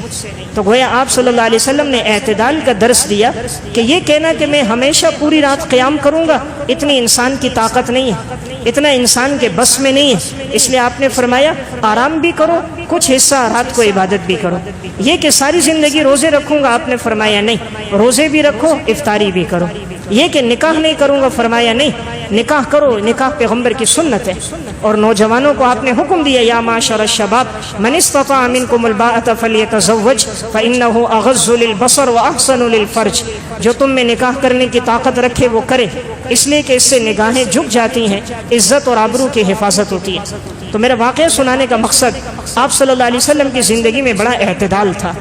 تو گویا آپ صلی اللہ علیہ وسلم نے اعتدال کا درس دیا کہ یہ کہنا کہ میں ہمیشہ پوری رات قیام کروں گا، اتنی انسان کی طاقت نہیں ہے، اتنا انسان کے بس میں نہیں ہے، اس لیے آپ نے فرمایا آرام بھی کرو، کچھ حصہ رات کو عبادت بھی کرو۔ یہ کہ ساری زندگی روزے رکھوں گا، آپ نے فرمایا نہیں، روزے بھی رکھو، افطاری بھی کرو۔ یہ کہ نکاح نہیں کروں گا، فرمایا نہیں، نکاح کرو، نکاح پیغمبر کی سنت ہے۔ اور نوجوانوں کو آپ نے حکم دیا یا معاشر الشباب من استطاع منکم الباءة فلیتزوج فإنه اغض للبصر واحسن للفرج، جو تم میں نکاح کرنے کی طاقت رکھے وہ کرے، اس لیے کہ اس سے نگاہیں جھک جاتی ہیں، عزت اور آبرو کی حفاظت ہوتی ہے۔ تو میرا واقعہ سنانے کا مقصد آپ صلی اللہ علیہ وسلم کی زندگی میں بڑا اعتدال تھا۔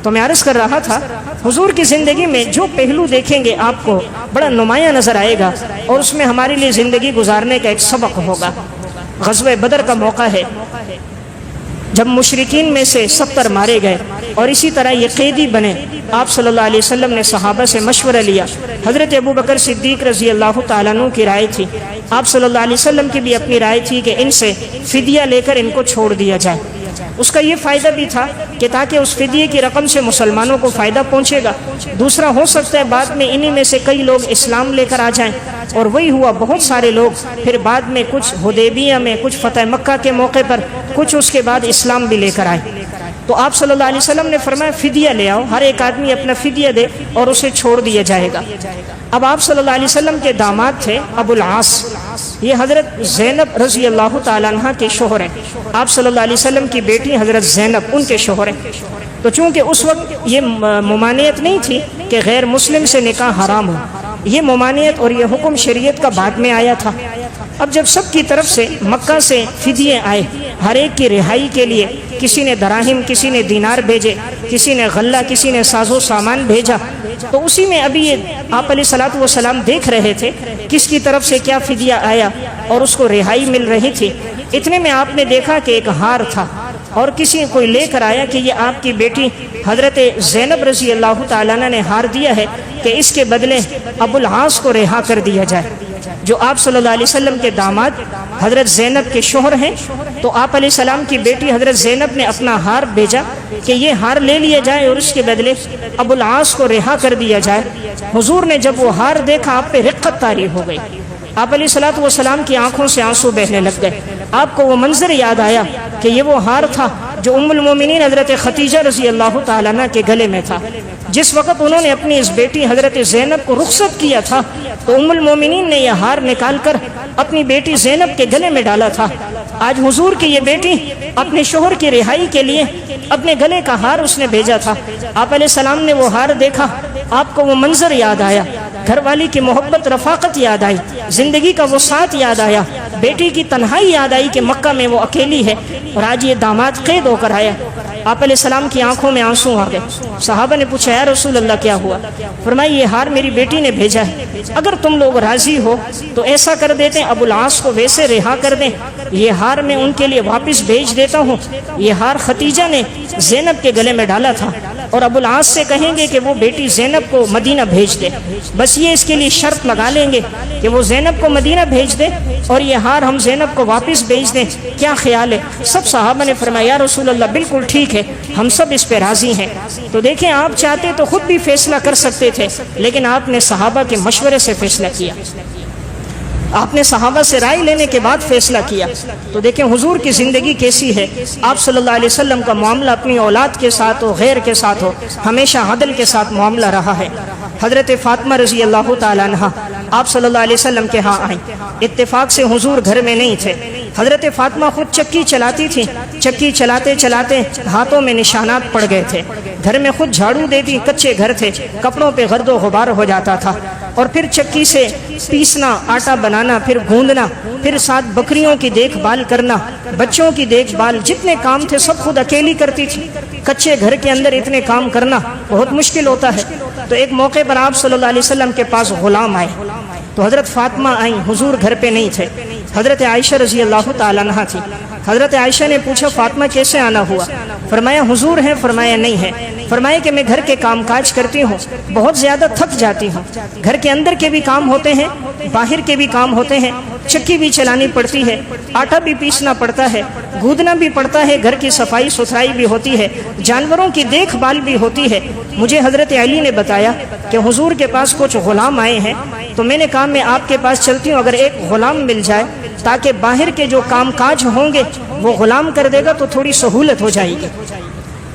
تو میں عرض کر رہا تھا حضور کی زندگی میں جو پہلو دیکھیں گے آپ کو بڑا نمایاں نظر آئے گا، اور اس میں ہمارے لیے زندگی گزارنے کا ایک سبق ہوگا۔ غزوہ بدر کا موقع ہے، جب مشرکین میں سے 70 مارے گئے اور اسی طرح یہ قیدی بنے، آپ صلی اللہ علیہ وسلم نے صحابہ سے مشورہ لیا۔ حضرت ابوبکر صدیق رضی اللہ تعالیٰ عنہ کی رائے تھی، آپ صلی اللہ علیہ وسلم کی بھی اپنی رائے تھی کہ ان سے فدیہ لے کر ان کو چھوڑ دیا جائے۔ اس کا یہ فائدہ بھی تھا کہ تاکہ اس فدیے کی رقم سے مسلمانوں کو فائدہ پہنچے گا، دوسرا ہو سکتا ہے بعد میں انہی میں سے کئی لوگ اسلام لے کر آ جائیں، اور وہی ہوا، بہت سارے لوگ پھر بعد میں کچھ حدیبیہ میں، کچھ فتح مکہ کے موقع پر، کچھ اس کے بعد اسلام بھی لے کر آئے۔ تو آپ صلی اللہ علیہ وسلم نے فرمایا فدیہ لے آؤ، ہر ایک آدمی اپنا فدیہ دے اور اسے چھوڑ دیا جائے گا۔ اب آپ صلی اللہ علیہ وسلم کے داماد تھے ابو العاص، یہ حضرت زینب رضی اللہ تعالیٰ عنہ کے شوہر ہیں، آپ صلی اللہ علیہ وسلم کی بیٹی حضرت زینب ان کے شوہر ہیں۔ تو چونکہ اس وقت یہ ممانعت نہیں تھی کہ غیر مسلم سے نکاح حرام ہو، یہ ممانعت اور یہ حکم شریعت کا بعد میں آیا تھا۔ اب جب سب کی طرف سے مکہ سے فدیے آئے، ہر ایک کی رہائی کے لیے کسی نے دراہم، کسی نے دینار بھیجے، کسی نے غلہ، کسی نے ساز و سامان بھیجا، تو اسی میں ابھی یہ آپ علیہ الصلوۃ والسلام دیکھ رہے تھے کس کی طرف سے کیا فدیہ آیا اور اس کو رہائی مل رہی تھی۔ اتنے میں آپ نے دیکھا کہ ایک ہار تھا، اور کسی کوئی لے کر آیا کہ یہ آپ کی بیٹی حضرت زینب رضی اللہ تعالیٰ عنہ نے ہار دیا ہے کہ اس کے بدلے ابو العاص کو رہا کر دیا جائے، جو آپ صلی اللہ علیہ وسلم کے داماد حضرت زینب کے شوہر ہیں۔ تو آپ علیہ السلام کی بیٹی حضرت زینب نے اپنا ہار بھیجا کہ یہ ہار لے لیا جائے اور اس کے بدلے ابو العاص کو رہا کر دیا جائے۔ حضور نے جب وہ ہار دیکھا آپ پہ رقت طاری ہو گئی، آپ علیہ الصلوۃ والسلام کی آنکھوں سے آنسو بہنے لگ گئے۔ آپ کو وہ منظر یاد آیا کہ یہ وہ ہار تھا جو ام المومنین حضرت ختیجہ رضی اللہ تعالیٰ عنہ کے گلے میں تھا۔ جس وقت انہوں نے اپنی اس بیٹی حضرت زینب کو رخصت کیا تھا تو ام المومنین نے یہ ہار نکال کر اپنی بیٹی زینب کے گلے میں ڈالا تھا۔ آج حضور کی یہ بیٹی اپنے شوہر کی رہائی کے لیے اپنے گلے کا ہار اس نے بھیجا تھا۔ آپ علیہ السلام نے وہ ہار دیکھا، آپ کو وہ منظر یاد آیا، گھر والی کی محبت، رفاقت یاد آئی، زندگی کا وہ ساتھ یاد آیا، بیٹی کی تنہائی یاد آئی کہ مکہ میں وہ اکیلی ہے اور آج یہ داماد قید ہو کر آیا۔ آپ علیہ السلام کی آنکھوں میں آنسو آ گئے۔ صحابہ نے پوچھا یا رسول اللہ کیا ہوا؟ فرمایا یہ ہار میری بیٹی نے بھیجا ہے، اگر تم لوگ راضی ہو تو ایسا کر دیتے ہیں ابو العاص کو ویسے رہا کر دیں، یہ ہار میں ان کے لیے واپس بھیج دیتا ہوں۔ یہ ہار ختیجہ نے زینب کے گلے میں ڈالا تھا، اور ابو العاص سے کہیں گے کہ وہ بیٹی زینب کو مدینہ بھیج دے، بس یہ اس کے لیے شرط لگا لیں گے کہ وہ زینب کو مدینہ بھیج دے اور یہ ہار ہم زینب کو واپس بھیج دیں، کیا خیال ہے؟ سب صحابہ نے فرمایا یا رسول اللہ بالکل ٹھیک ہے، ہم سب اس پہ راضی ہیں۔ تو دیکھیں آپ چاہتے تو خود بھی فیصلہ کر سکتے تھے، لیکن آپ نے صحابہ کے مشورے سے فیصلہ کیا، آپ نے صحابہ سے رائے لینے کے بعد فیصلہ کیا۔ تو دیکھیں حضور کی زندگی کیسی ہے، آپ صلی اللہ علیہ وسلم کا معاملہ اپنی اولاد کے ساتھ ہو، غیر کے ساتھ ہو، ہمیشہ عدل کے ساتھ معاملہ رہا ہے۔ حضرت فاطمہ رضی اللہ تعالیٰ عنہ آپ صلی اللہ علیہ وسلم کے ہاں آئیں، اتفاق سے حضور گھر میں نہیں تھے۔ حضرت فاطمہ خود چکی چلاتی تھی، چکی چلاتے چلاتے ہاتھوں میں نشانات پڑ گئے تھے، گھر میں خود جھاڑو دیتی، کچے گھر تھے، کپڑوں پہ گرد و غبار ہو جاتا تھا، اور پھر چکی سے پیسنا، آٹا بنانا، پھر گوندنا، پھر ساتھ بکریوں کی دیکھ بھال کرنا، بچوں کی دیکھ بھال، جتنے کام تھے سب خود اکیلی کرتی تھی۔ کچے گھر کے اندر اتنے کام کرنا بہت مشکل ہوتا ہے۔ تو ایک موقع پر آپ صلی اللہ علیہ وسلم کے پاس غلام آئے، تو حضرت فاطمہ آئیں، حضور گھر پہ نہیں تھے، حضرت عائشہ رضی اللہ تعالیٰ عنہا تھی۔ حضرت عائشہ نے پوچھا فاطمہ کیسے آنا ہوا؟ فرمایا حضور ہیں؟ فرمایا نہیں ہے۔ فرمایا کہ میں گھر کے کام کاج کرتی ہوں، بہت زیادہ تھک جاتی ہوں، گھر کے اندر کے بھی کام ہوتے ہیں، باہر کے بھی کام ہوتے ہیں، چکی بھی چلانی پڑتی ہے، آٹا بھی پیسنا پڑتا ہے، گودنا بھی پڑتا ہے، گھر کی صفائی ستھرائی بھی ہوتی ہے، جانوروں کی دیکھ بھال بھی ہوتی ہے۔ مجھے حضرت علی نے بتایا کہ حضور کے پاس کچھ غلام آئے ہیں، تو میں نے کہا میں آپ کے پاس چلتی ہوں، اگر ایک غلام مل جائے تاکہ باہر کے جو کام کاج ہوں گے وہ غلام کر دے گا تو تھوڑی سہولت ہو جائے گی۔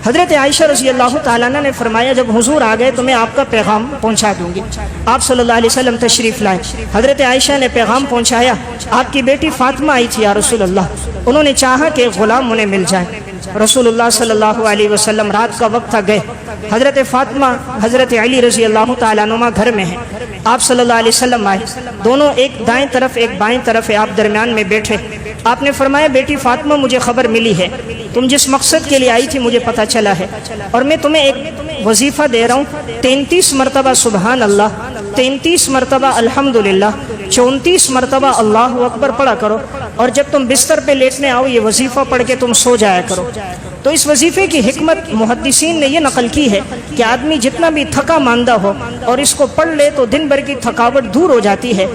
حضرت عائشہ رضی اللہ تعالیٰ عنہ نے فرمایا جب حضور آ گئے تو میں آپ کا پیغام پہنچا دوں گی۔ آپ صلی اللہ علیہ وسلم تشریف لائے، حضرت عائشہ نے پیغام پہنچایا، آپ کی بیٹی فاطمہ آئی تھی یا رسول اللہ، انہوں نے چاہا کہ غلام انہیں مل جائے۔ رسول اللہ صلی اللہ علیہ وسلم رات کا وقت تھا، گئے۔ حضرت فاطمہ حضرت علی رضی اللہ تعالیٰ عنہ گھر میں ہیں۔ آپ صلی اللہ علیہ وسلم آئے، دونوں ایک دائیں طرف ایک بائیں طرف ہے، آپ درمیان میں بیٹھے۔ آپ نے فرمایا بیٹی فاطمہ مجھے خبر ملی ہے، تم جس مقصد کے لیے آئی تھی مجھے پتہ چلا ہے، اور میں تمہیں ایک وظیفہ دے رہا ہوں، 33 مرتبہ سبحان اللہ، 33 مرتبہ الحمدللہ، 34 مرتبہ اللہ اکبر پڑھا کرو، اور جب تم بستر پہ لیٹنے آؤ یہ وظیفہ پڑھ کے تم سو جایا کرو۔ تو اس وظیفے کی حکمت محدثین نے یہ نقل کی ہے کہ آدمی جتنا بھی تھکا ماندہ ہو اور اس کو پڑھ لے تو دن بھر کی تھکاوٹ دور ہو جاتی ہے،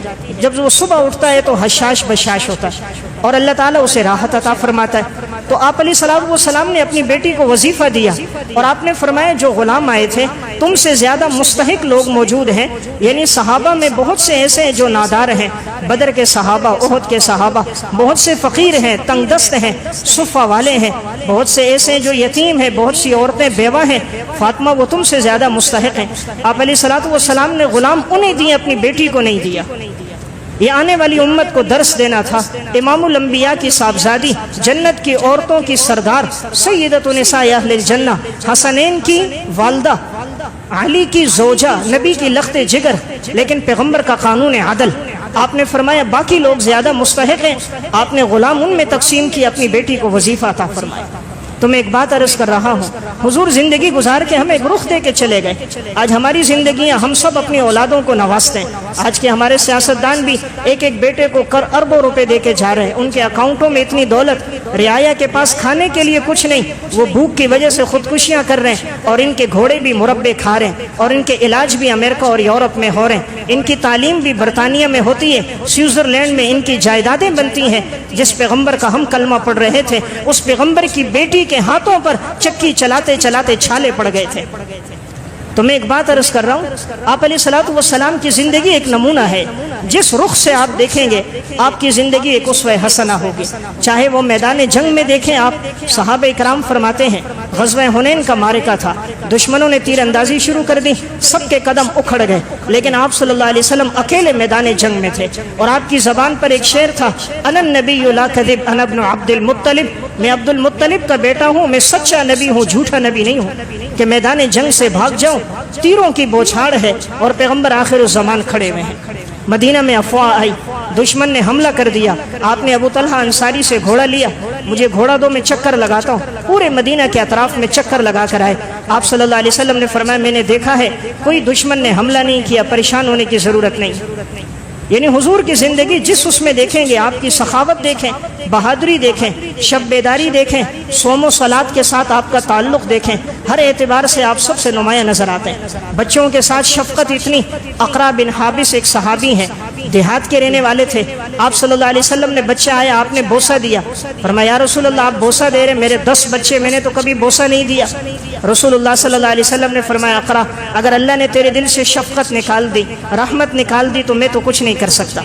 جب وہ صبح اٹھتا ہے تو حشاش بشاش ہوتا ہے اور اللہ تعالیٰ اسے راحت عطا فرماتا ہے۔ تو آپ علیہ الصلوۃ والسلام نے اپنی بیٹی کو وظیفہ دیا اور آپ نے فرمایا جو غلام آئے تھے تم سے زیادہ مستحق لوگ موجود ہیں، یعنی صحابہ میں بہت سے ایسے ہیں جو نادار ہیں، بدر کے صحابہ، احد کے صحابہ، بہت سے فقیر ہیں، تنگ دست ہیں، صفہ والے ہیں، بہت سے ایسے جو یتیم ہیں، بہت سی عورتیں بیوہ ہیں، فاطمہ وہ تم سے زیادہ مستحق ہیں۔ آپ علیہ الصلوۃ والسلام نے غلام انہیں دیے، اپنی بیٹی کو نہیں دیا۔ یہ آنے والی امت کو درس دینا تھا۔ امام الانبیاء کی صاحبزادی، جنت کی عورتوں کی سردار، سیدۃ نساء اہل الجنہ، حسنین کی والدہ، علی کی زوجہ، نبی کی لخت جگر، لیکن پیغمبر کا قانون عدل۔ آپ نے فرمایا باقی لوگ زیادہ مستحق ہیں، آپ نے غلام ان میں تقسیم کی، اپنی بیٹی کو وظیفہ عطا فرمایا۔ تو میں ایک بات عرض کر رہا ہوں، حضور زندگی گزار کے ہمیں ایک رخ دے کے چلے گئے۔ آج ہماری زندگیاں، ہم سب اپنی اولادوں کو نوازتے ہیں۔ آج کے ہمارے سیاستدان بھی ایک ایک بیٹے کو اربوں روپے دے کے جا رہے ہیں، ان کے اکاؤنٹوں میں اتنی دولت، رعایا کے پاس کھانے کے لیے کچھ نہیں، وہ بھوک کی وجہ سے خودکشیاں کر رہے ہیں، اور ان کے گھوڑے بھی مربے کھا رہے ہیں، اور ان کے علاج بھی امریکہ اور یورپ میں ہو رہے ہیں، ان کی تعلیم بھی برطانیہ میں ہوتی ہے، سوئٹزرلینڈ میں ان کی جائیدادیں بنتی ہیں۔ جس پیغمبر کا ہم کلمہ پڑھ رہے تھے اس پیغمبر کی بیٹی کے ہاتھوں پر چکی چلاتے چلاتے چھالے پڑ گئے تھے۔ تو میں ایک بات عرض کر رہا ہوں، آپ علیہ الصلوۃ والسلام کی زندگی ایک نمونہ ہے، جس رخ سے آپ دیکھیں گے آپ کی زندگی ایک اسوہ حسنہ ہوگی۔ چاہے وہ میدان جنگ میں دیکھیں آپ، صحابہ اکرام فرماتے ہیں غزوہ حنین کا معرکہ تھا، دشمنوں نے تیر اندازی شروع کر دی، سب کے قدم اکھڑ گئے، لیکن آپ صلی اللہ علیہ وسلم اکیلے میدان جنگ میں تھے، اور آپ کی زبان پر ایک شعر تھا، انا النبی لا کذب انا ابن عبد المطلب، میں عبد المطلب کا بیٹا ہوں، میں سچا نبی ہوں، جھوٹا نبی نہیں ہوں، کہ میدان جنگ سے بھاگ جاؤں، تیروں کی بوچھاڑ ہے اور پیغمبر آخر الزمان کھڑے ہوئے ہیں۔ مدینہ میں افواہ آئی، دشمن نے حملہ کر دیا، آپ نے ابو طلحہ انصاری سے گھوڑا لیا، مجھے گھوڑا دو میں چکر لگاتا ہوں، پورے مدینہ کے اطراف میں چکر لگا کر آئے۔ آپ صلی اللہ علیہ وسلم نے فرمایا میں نے دیکھا ہے کوئی دشمن نے حملہ نہیں کیا، پریشان ہونے کی ضرورت نہیں۔ یعنی حضور کی زندگی جس اس میں دیکھیں گے، آپ کی سخاوت دیکھیں، بہادری دیکھیں، شب بیداری دیکھیں، صوم و صلات کے ساتھ آپ کا تعلق دیکھیں، ہر اعتبار سے آپ سب سے نمایاں نظر آتے ہیں۔ بچوں کے ساتھ شفقت اتنی، اقرا بن حابس ایک صحابی ہیں، دیہات کے رہنے والے تھے، آپ صلی اللہ علیہ وسلم نے بچہ آیا، آپ نے بوسہ دیا، فرمایا یا رسول اللہ آپ بوسہ دے رہے، میرے 10 بچے، میں نے تو کبھی بوسہ نہیں دیا۔ رسول اللہ صلی اللہ علیہ وسلم نے فرمایا اقرا، اگر اللہ نے تیرے دل سے شفقت نکال دی، رحمت نکال دی، تو میں تو کچھ نہیں کر سکتا،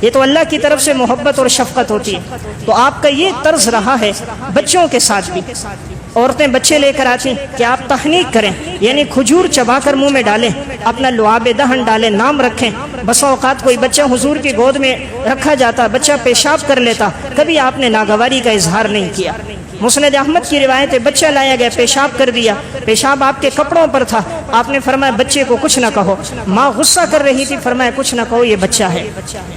یہ تو اللہ کی طرف سے محبت اور شفقت ہوتی ہے۔ تو آپ کا یہ طرز رہا ہے بچوں کے ساتھ بھی۔ عورتیں بچے لے کر آتی کہ آپ تحنیک کریں، یعنی کھجور چبا کر منہ میں ڈالیں، اپنا لعاب دہن ڈالیں، نام رکھیں۔ بسا اوقات کوئی بچہ حضور کی گود میں رکھا جاتا، بچہ پیشاب کر لیتا، کبھی آپ نے ناگواری کا اظہار نہیں کیا۔ مسند احمد کی روایت ہے بچہ لایا گیا، پیشاب کر دیا، پیشاب آپ کے کپڑوں پر تھا، آپ نے فرمایا بچے کو کچھ نہ کہو۔ ماں غصہ کر رہی تھی، فرمایا کچھ نہ کہو یہ بچہ ہے۔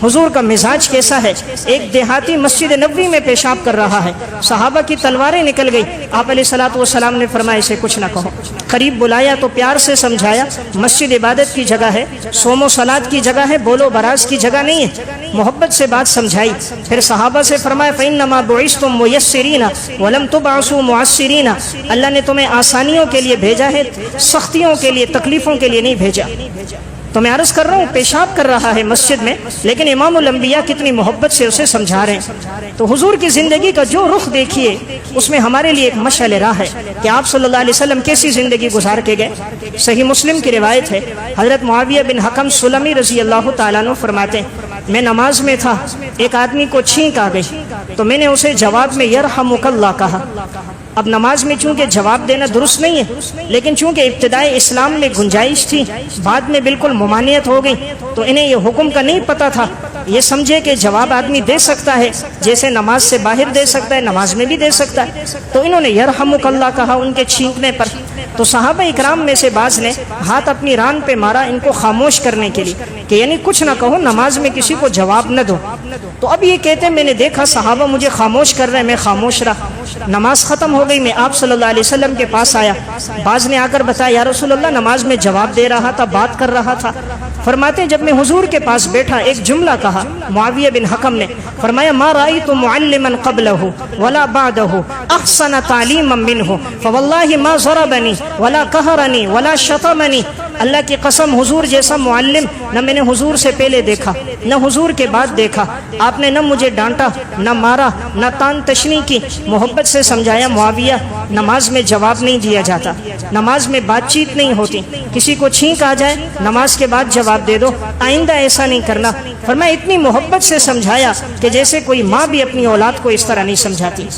حضور کا مزاج کیسا ہے؟ ایک دیہاتی مسجد نبوی میں پیشاب کر رہا ہے، صحابہ کی تلواریں نکل گئی، آپ علیہ الصلوۃ والسلام نے فرمایا اسے کچھ نہ کہو۔ قریب بلایا تو پیار سے سمجھایا، مسجد عبادت کی جگہ ہے، صوم و صلات کی جگہ ہے، بولو براز کی جگہ نہیں ہے، محبت سے بات سمجھائی۔ پھر صحابہ سے فرمایا فَإِنَّمَا بُعِثْتُم مُيَسِّرِينَ وَلَمْ تُبْعَثُوا مُعَسِّرِينَ، اللہ نے تمہیں آسانیوں کے لیے بھیجا ہے، سختیوں کے لیے، تکلیفوں کے لیے نہیں بھیجا۔ تو میں عرض کر رہا ہوں پیشاب کر رہا ہے مسجد میں، لیکن امام الانبیاء کتنی محبت سے اسے سمجھا رہے ہیں۔ تو حضور کی زندگی کا جو رخ دیکھیے اس میں ہمارے لیے ایک مشعل راہ ہے کہ آپ صلی اللہ علیہ وسلم کیسی زندگی گزار کے گئے۔ صحیح مسلم کی روایت ہے، حضرت معاویہ بن حکم سلمی رضی اللہ تعالیٰ عنہ فرماتے ہیں میں نماز میں تھا، ایک آدمی کو چھینک آ گئی تو میں نے اسے جواب میں یرحمک اللہ کہا۔ اب نماز میں چونکہ جواب دینا درست نہیں ہے، لیکن چونکہ ابتدائی اسلام میں گنجائش تھی، بعد میں بالکل ممانعت ہو گئی، تو انہیں یہ حکم کا نہیں پتہ تھا، یہ سمجھے کہ جواب آدمی دے سکتا ہے، جیسے نماز سے باہر دے سکتا ہے نماز میں بھی دے سکتا ہے، تو انہوں نے یرحمک اللہ کہا ان کے چھینکنے پر۔ تو صحابہ اکرام میں سے بعض نے ہاتھ اپنی ران پہ مارا ان کو خاموش کرنے کے لیے کہ یعنی کچھ نہ کہو، نماز میں کسی کو جواب نہ دو۔ تو اب یہ کہتے ہیں میں نے دیکھا صحابہ مجھے خاموش کر رہے ہیں، میں خاموش رہا، نماز ختم ہو گئی، میں آپ صلی اللہ علیہ وسلم کے پاس آیا، بعض نے آ کر بتایا یا رسول اللہ نماز میں جواب دے رہا تھا، بات کر رہا تھا۔ فرماتے جب میں حضور کے پاس بیٹھا ایک جملہ کہا معاویہ بن حکم نے، فرمایا ما رأیت معلما قبلہ ولا بعدہ احسن تعلیما منہ فواللہ ما ضربنی ولا قہرنی ولا شتمنی، اللہ کی قسم حضور جیسا معلم نہ میں نے حضور سے پہلے دیکھا نہ حضور کے بعد دیکھا، آپ نے نہ مجھے ڈانٹا نہ مارا نہ تان تشنی کی، محبت سے سمجھایا معاویہ نماز میں جواب نہیں دیا جاتا، نماز میں بات چیت نہیں ہوتی، کسی کو چھینک آ جائے نماز کے بعد جواب دے دو، آئندہ ایسا نہیں کرنا۔ فرمایا اتنی محبت سے سمجھایا کہ جیسے کوئی ماں بھی اپنی اولاد کو اس طرح نہیں سمجھاتی۔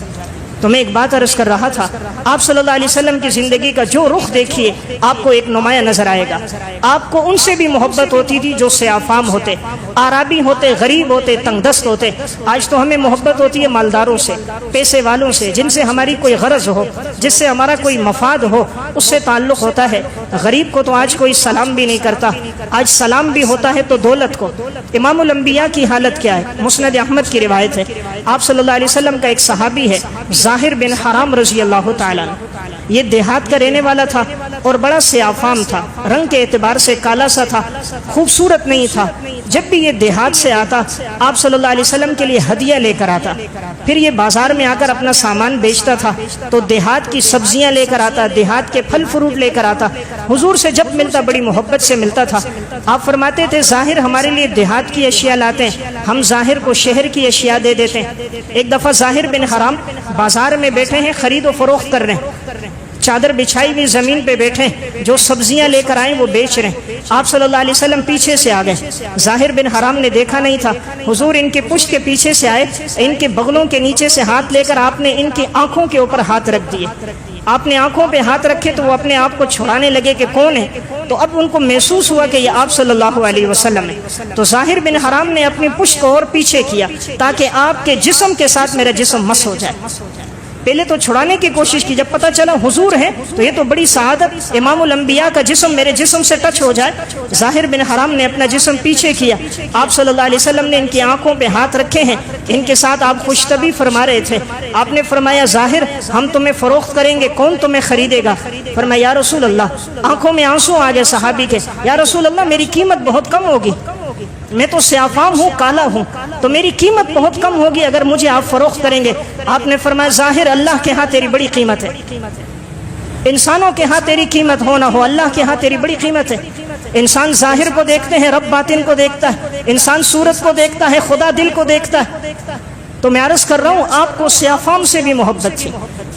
تو میں ایک بات عرض کر رہا تھا، آپ صلی اللہ علیہ وسلم کی زندگی کا جو رخ دیکھیے آپ کو ایک نمایاں نظر آئے گا۔ آپ کو ان سے بھی محبت ہوتی تھی جو سیاہ فام ہوتے، آرابی ہوتے، غریب ہوتے، تنگ دست ہوتے۔ آج تو ہمیں محبت ہوتی ہے مالداروں سے، پیسے والوں سے، جن سے ہماری کوئی غرض ہو، جس سے ہمارا کوئی مفاد ہو، اس سے تعلق ہوتا ہے۔ غریب کو تو آج کوئی سلام بھی نہیں کرتا، آج سلام بھی ہوتا ہے تو دولت کو۔ امام الانبیاء کی حالت کیا ہے؟ مسند احمد کی روایت ہے، آپ صلی اللہ علیہ وسلم کا ایک صحابی ہے ظاہر بن حرام رضی اللہ تعالیٰ عنہ، یہ دیہات کا رہنے والا تھا اور بڑا سیاہ فام تھا، رنگ کے اعتبار سے کالا سا تھا، خوبصورت نہیں تھا۔ جب بھی یہ دیہات سے آتا آپ صلی اللہ علیہ وسلم کے لیے ہدیہ لے کر آتا، پھر یہ بازار میں آ کر اپنا سامان بیچتا تھا تو دیہات کی سبزیاں لے کر آتا، دیہات کے پھل فروٹ لے کر آتا، حضور سے جب ملتا بڑی محبت سے ملتا تھا۔ آپ فرماتے تھے ظاہر ہمارے لیے دیہات کی اشیاء لاتے ہیں، ہم ظاہر کو شہر کی اشیاء دے دیتے ہیں۔ ایک دفعہ ظاہر بن حرام بازار میں بیٹھے ہیں، خرید و فروخت کر رہے ہیں، چادر بچھائی ہوئی زمین پہ بیٹھے ہیں، جو سبزیاں لے کر آئے وہ بیچ رہے ہیں۔ آپ صلی اللہ علیہ وسلم پیچھے سے آ گئے، ظاہر بن حرام نے دیکھا نہیں تھا، حضور ان کے پشت کے پیچھے سے آئے، ان کے بغلوں کے نیچے سے ہاتھ لے کر آپ نے ان کی آنکھوں کے اوپر ہاتھ رکھ دیے۔ آپ نے آنکھوں پہ ہاتھ رکھے تو وہ اپنے آپ کو چھڑانے لگے کہ کون ہے، تو اب ان کو محسوس ہوا کہ یہ آپ صلی اللہ علیہ وسلم ہے۔ تو ظاہر بن حرام نے اپنی پشت کو اور پیچھے کیا تاکہ آپ کے جسم کے ساتھ میرا جسم مس ہو جائے۔ پہلے تو چھڑانے کی کوشش کی، جب پتہ چلا حضور ہے تو یہ تو بڑی سعادت، امام الانبیاء کا جسم میرے جسم سے ٹچ ہو جائے۔ ظاہر بن حرام نے اپنا جسم پیچھے کیا، آپ صلی اللہ علیہ وسلم نے ان کی آنکھوں پہ ہاتھ رکھے ہیں، ان کے ساتھ آپ خوشطبی فرما رہے تھے۔ آپ نے فرمایا ظاہر ہم تمہیں فروخت کریں گے، کون تمہیں خریدے گا؟ فرمایا یا رسول اللہ، آنکھوں میں آنسو آ گئے صحابی کے، یا رسول اللہ میری قیمت بہت کم ہوگی، میں تو سیافام ہوں، کالا ہوں، تو میری قیمت بہت کم ہوگی اگر مجھے آپ فروخت کریں گے۔ آپ نے فرمایا ظاہر اللہ کے ہاں تیری بڑی قیمت ہے، انسانوں کے ہاں تیری قیمت ہو نہ ہو، اللہ کے ہاں تیری بڑی قیمت ہے۔ انسان ظاہر کو دیکھتے ہیں، رب باطن کو دیکھتا ہے، انسان صورت کو دیکھتا ہے، خدا دل کو دیکھتا ہے۔ تو میں عرض کر رہا ہوں آپ کو سیافام سے بھی محبت تھی،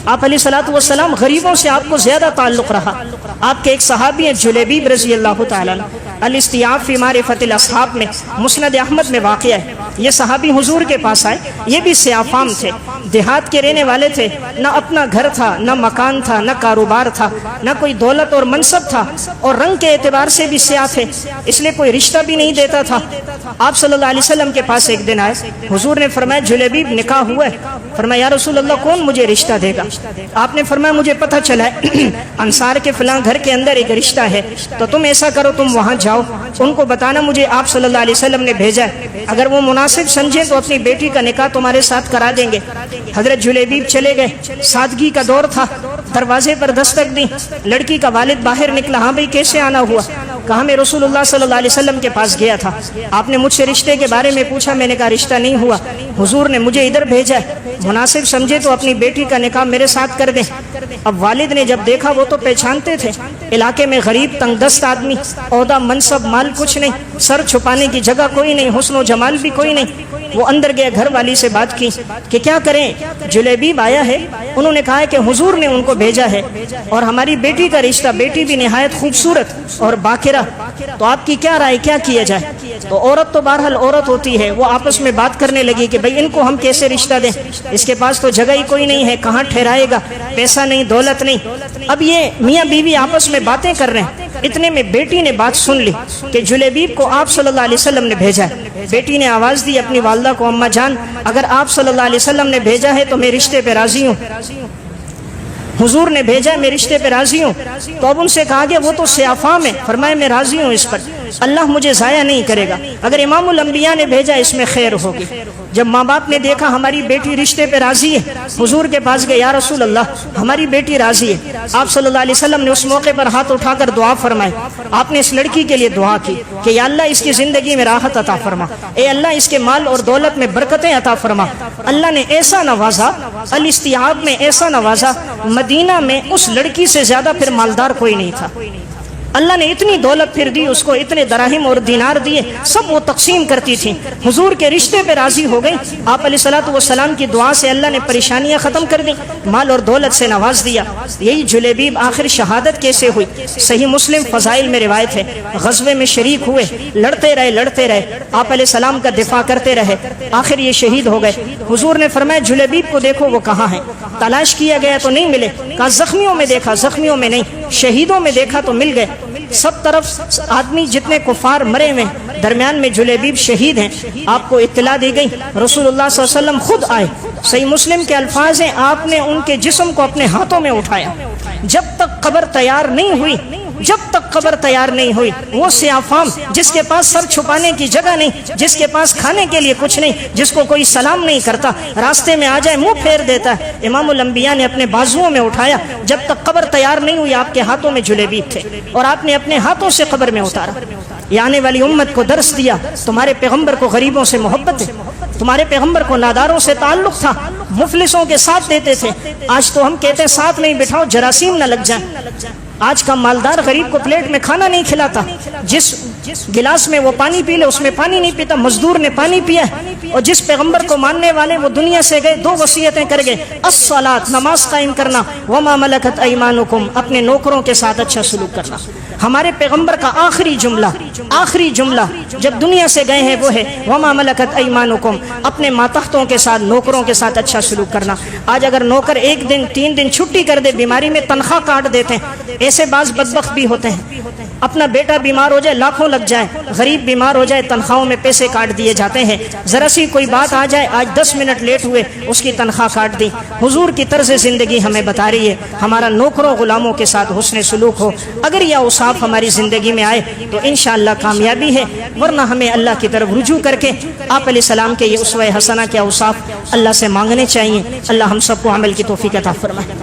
آپ علیہ الصلوۃ والسلام غریبوں سے آپ کو زیادہ تعلق رہا۔ آپ کے ایک صحابی ہیں جلیبیب رضی اللہ تعالیٰ عنہ، الاستیاب فی معرفت الاصحاب میں مسند احمد میں واقع ہے. یہ صحابی حضور کے پاس آئے. یہ بھی سیاہ فام تھے, دیہات کے رہنے والے تھے, نہ اپنا گھر تھا, نہ مکان تھا, نہ کاروبار تھا, نہ کوئی دولت اور منصب تھا, اور رنگ کے اعتبار سے بھی سیاہ تھے, اس لیے کوئی رشتہ بھی نہیں دیتا تھا. آپ صلی اللہ علیہ وسلم کے پاس ایک دن آئے. حضور نے فرمایا جلیبیب نکاح ہوا ہے. فرمایا یا رسول اللہ کون مجھے رشتہ دے گا؟ آپ نے فرمایا مجھے پتہ چلا ہے انصار کے فلاں گھر کے اندر ایک رشتہ ہے, تو تم ایسا کرو تم وہاں جاؤ, ان کو بتانا مجھے آپ صلی اللہ علیہ وسلم نے بھیجا ہے, اگر وہ مناسب سمجھیں تو اپنی بیٹی کا نکاح تمہارے ساتھ کرا دیں گے. حضرت جلیبیب چلے گئے. سادگی کا دور تھا. دروازے پر دستک دی. لڑکی کا والد باہر نکلا. ہاں بھائی کیسے آنا ہوا؟ کہا میں رسول اللہ صلی اللہ علیہ وسلم کے پاس گیا تھا, آپ نے مجھ سے رشتے کے بارے میں پوچھا, میں نے کہا رشتہ نہیں ہوا, حضور نے مجھے ادھر بھیجا ہے, مناسب سمجھے تو اپنی بیٹی کا نکاح میرے ساتھ کر دیں. اب والد نے جب دیکھا, وہ تو پہچانتے تھے علاقے میں غریب تنگ دست آدمی, عہدہ منصب مال کچھ نہیں, سر چھپانے کی جگہ کوئی نہیں, حسن و جمال بھی کوئی نہیں. وہ اندر گئے, گھر والی سے بات کی کہ کیا کریں, جلیبیب آیا ہے, انہوں نے کہا کہ حضور نے ان کو بھیجا ہے اور ہماری بیٹی کا رشتہ, بیٹی بھی نہایت خوبصورت اور باقرہ, تو آپ کی کیا رائے, کیا کیا جائے؟ تو عورت تو بہرحال عورت ہوتی ہے, وہ آپس میں بات کرنے لگی کہ بھئی ان کو ہم کیسے رشتہ دیں, اس کے پاس تو جگہ ہی کوئی نہیں ہے, کہاں ٹھہرائے گا, پیسہ نہیں, دولت نہیں. اب یہ میاں بیوی آپس میں باتیں کر رہے ہیں. اتنے میں بیٹی نے بات سن لی کہ جلیبیب کو آپ صلی اللہ علیہ وسلم نے بھیجا ہے. بیٹی نے آواز دی اپنی والدہ کو, اماں جان اگر آپ صلی اللہ علیہ وسلم نے بھیجا ہے تو میں رشتے پہ راضی ہوں, حضور نے بھیجا ہے میں رشتے پہ راضی ہوں. تو اب ان سے کہا گیا وہ تو سیافام ہے. فرمایا میں راضی ہوں اس پر, اللہ مجھے ضائع نہیں کرے گا, اگر امام الانبیاء نے بھیجا اس میں خیر ہوگی. جب ماں باپ نے دیکھا ہماری بیٹی رشتے پہ راضی ہے, حضور کے پاس گئے, یا رسول اللہ ہماری بیٹی راضی ہے. آپ صلی اللہ علیہ وسلم نے اس موقع پر ہاتھ اٹھا کر دعا فرمائی. آپ نے اس لڑکی کے لیے دعا کی کہ یا اللہ اس کی زندگی میں راحت عطا فرما, اے اللہ اس کے مال اور دولت میں برکتیں عطا فرما. اللہ نے ایسا نوازا, الاستیاب میں ایسا نوازا, مدینہ میں اس لڑکی سے زیادہ پھر مالدار کوئی نہیں تھا. اللہ نے اتنی دولت پھر دی اس کو, اتنے دراہم اور دینار دیے, سب وہ تقسیم کرتی تھی. حضور کے رشتے پہ راضی ہو گئی. آپ علیہ الصلوۃ والسلام کی دعا سے اللہ نے پریشانیاں ختم کر دی, مال اور دولت سے نواز دیا. یہی جلیبیب آخر شہادت کیسے ہوئی؟ صحیح مسلم فضائل میں روایت ہے, غزوے میں شریک ہوئے, لڑتے رہے, آپ علیہ السلام کا دفاع کرتے رہے, آخر یہ شہید ہو گئے. حضور نے فرمایا جلیبیب کو دیکھو وہ کہاں ہے. تلاش کیا گیا تو نہیں ملے. کہا زخمیوں میں دیکھا, زخمیوں میں نہیں, شہیدوں میں دیکھا تو مل گئے. سب طرف آدمی جتنے کفار مرے ہوئے, درمیان میں جلیبیب شہید ہیں. آپ کو اطلاع دی گئی, رسول اللہ صلی اللہ علیہ وسلم خود آئے. صحیح مسلم کے الفاظ ہیں, آپ نے ان کے جسم کو اپنے ہاتھوں میں اٹھایا. جب تک قبر تیار نہیں ہوئی, وہ سیافام جس کے پاس سر چھپانے کی جگہ نہیں, جس کے پاس کھانے کے لیے کچھ نہیں, جس کو کوئی سلام نہیں کرتا, راستے میں آ جائے منہ پھیر دیتا ہے, امام الانبیاء نے اپنے بازوؤں میں اٹھایا. جب تک قبر تیار نہیں ہوئی آپ کے ہاتھوں میں جلیبیب تھے اور آپ نے اپنے ہاتھوں سے قبر میں اتارا. یہ آنے والی امت کو درس دیا, تمہارے پیغمبر کو غریبوں سے محبت ہے, تمہارے پیغمبر کو ناداروں سے تعلق تھا, مفلسوں کے ساتھ دیتے تھے. آج تو ہم کہتے ہیں ساتھ نہیں بٹھاؤ جراثیم نہ لگ جائیں. آج کا مالدار غریب کو پلیٹ میں کھانا نہیں کھلاتا, جس گلاس میں وہ پانی پی لے اس میں پانی نہیں پیتا. مزدور نے پانی پیا ہے, اور جس پیغمبر کو ماننے والے وہ دنیا سے گئے, 2 وصیتیں کر گئے, الصلاۃ نماز قائم کرنا, وما ملکت ایمانکم اپنے نوکروں کے ساتھ اچھا سلوک کرنا. ہمارے پیغمبر کا آخری جملہ جب دنیا سے گئے ہیں وہ ہے وما ملکت ایمانکم اپنے ماتحتوں کے ساتھ, نوکروں کے ساتھ اچھا سلوک کرنا. آج اگر نوکر 1 دن 3 دن چھٹی کر دے, بیماری میں تنخواہ کاٹ دیتے ہیں. ایسے بعض بدبخت بھی ہوتے ہیں, اپنا بیٹا بیمار ہو جائے لاکھوں لگ جائے, غریب بیمار ہو جائے تنخواہوں میں پیسے کاٹ دیے جاتے ہیں. ذرا سی کوئی بات آ جائے, آج 10 منٹ لیٹ ہوئے اس کی تنخواہ کاٹ دی. حضور کی طرز زندگی ہمیں بتا رہی ہے ہمارا نوکروں غلاموں کے ساتھ حسن سلوک ہو. اگر یہ اوصاف ہماری زندگی میں آئے تو انشاءاللہ کامیابی ہے, ورنہ ہمیں اللہ کی طرف رجوع کر کے آپ علیہ السلام کے یہ اسوہ حسنہ کے اوصاف اللہ سے مانگنے چاہیے. اللہ ہم سب کو عمل کی توفیق عطا فرمائے.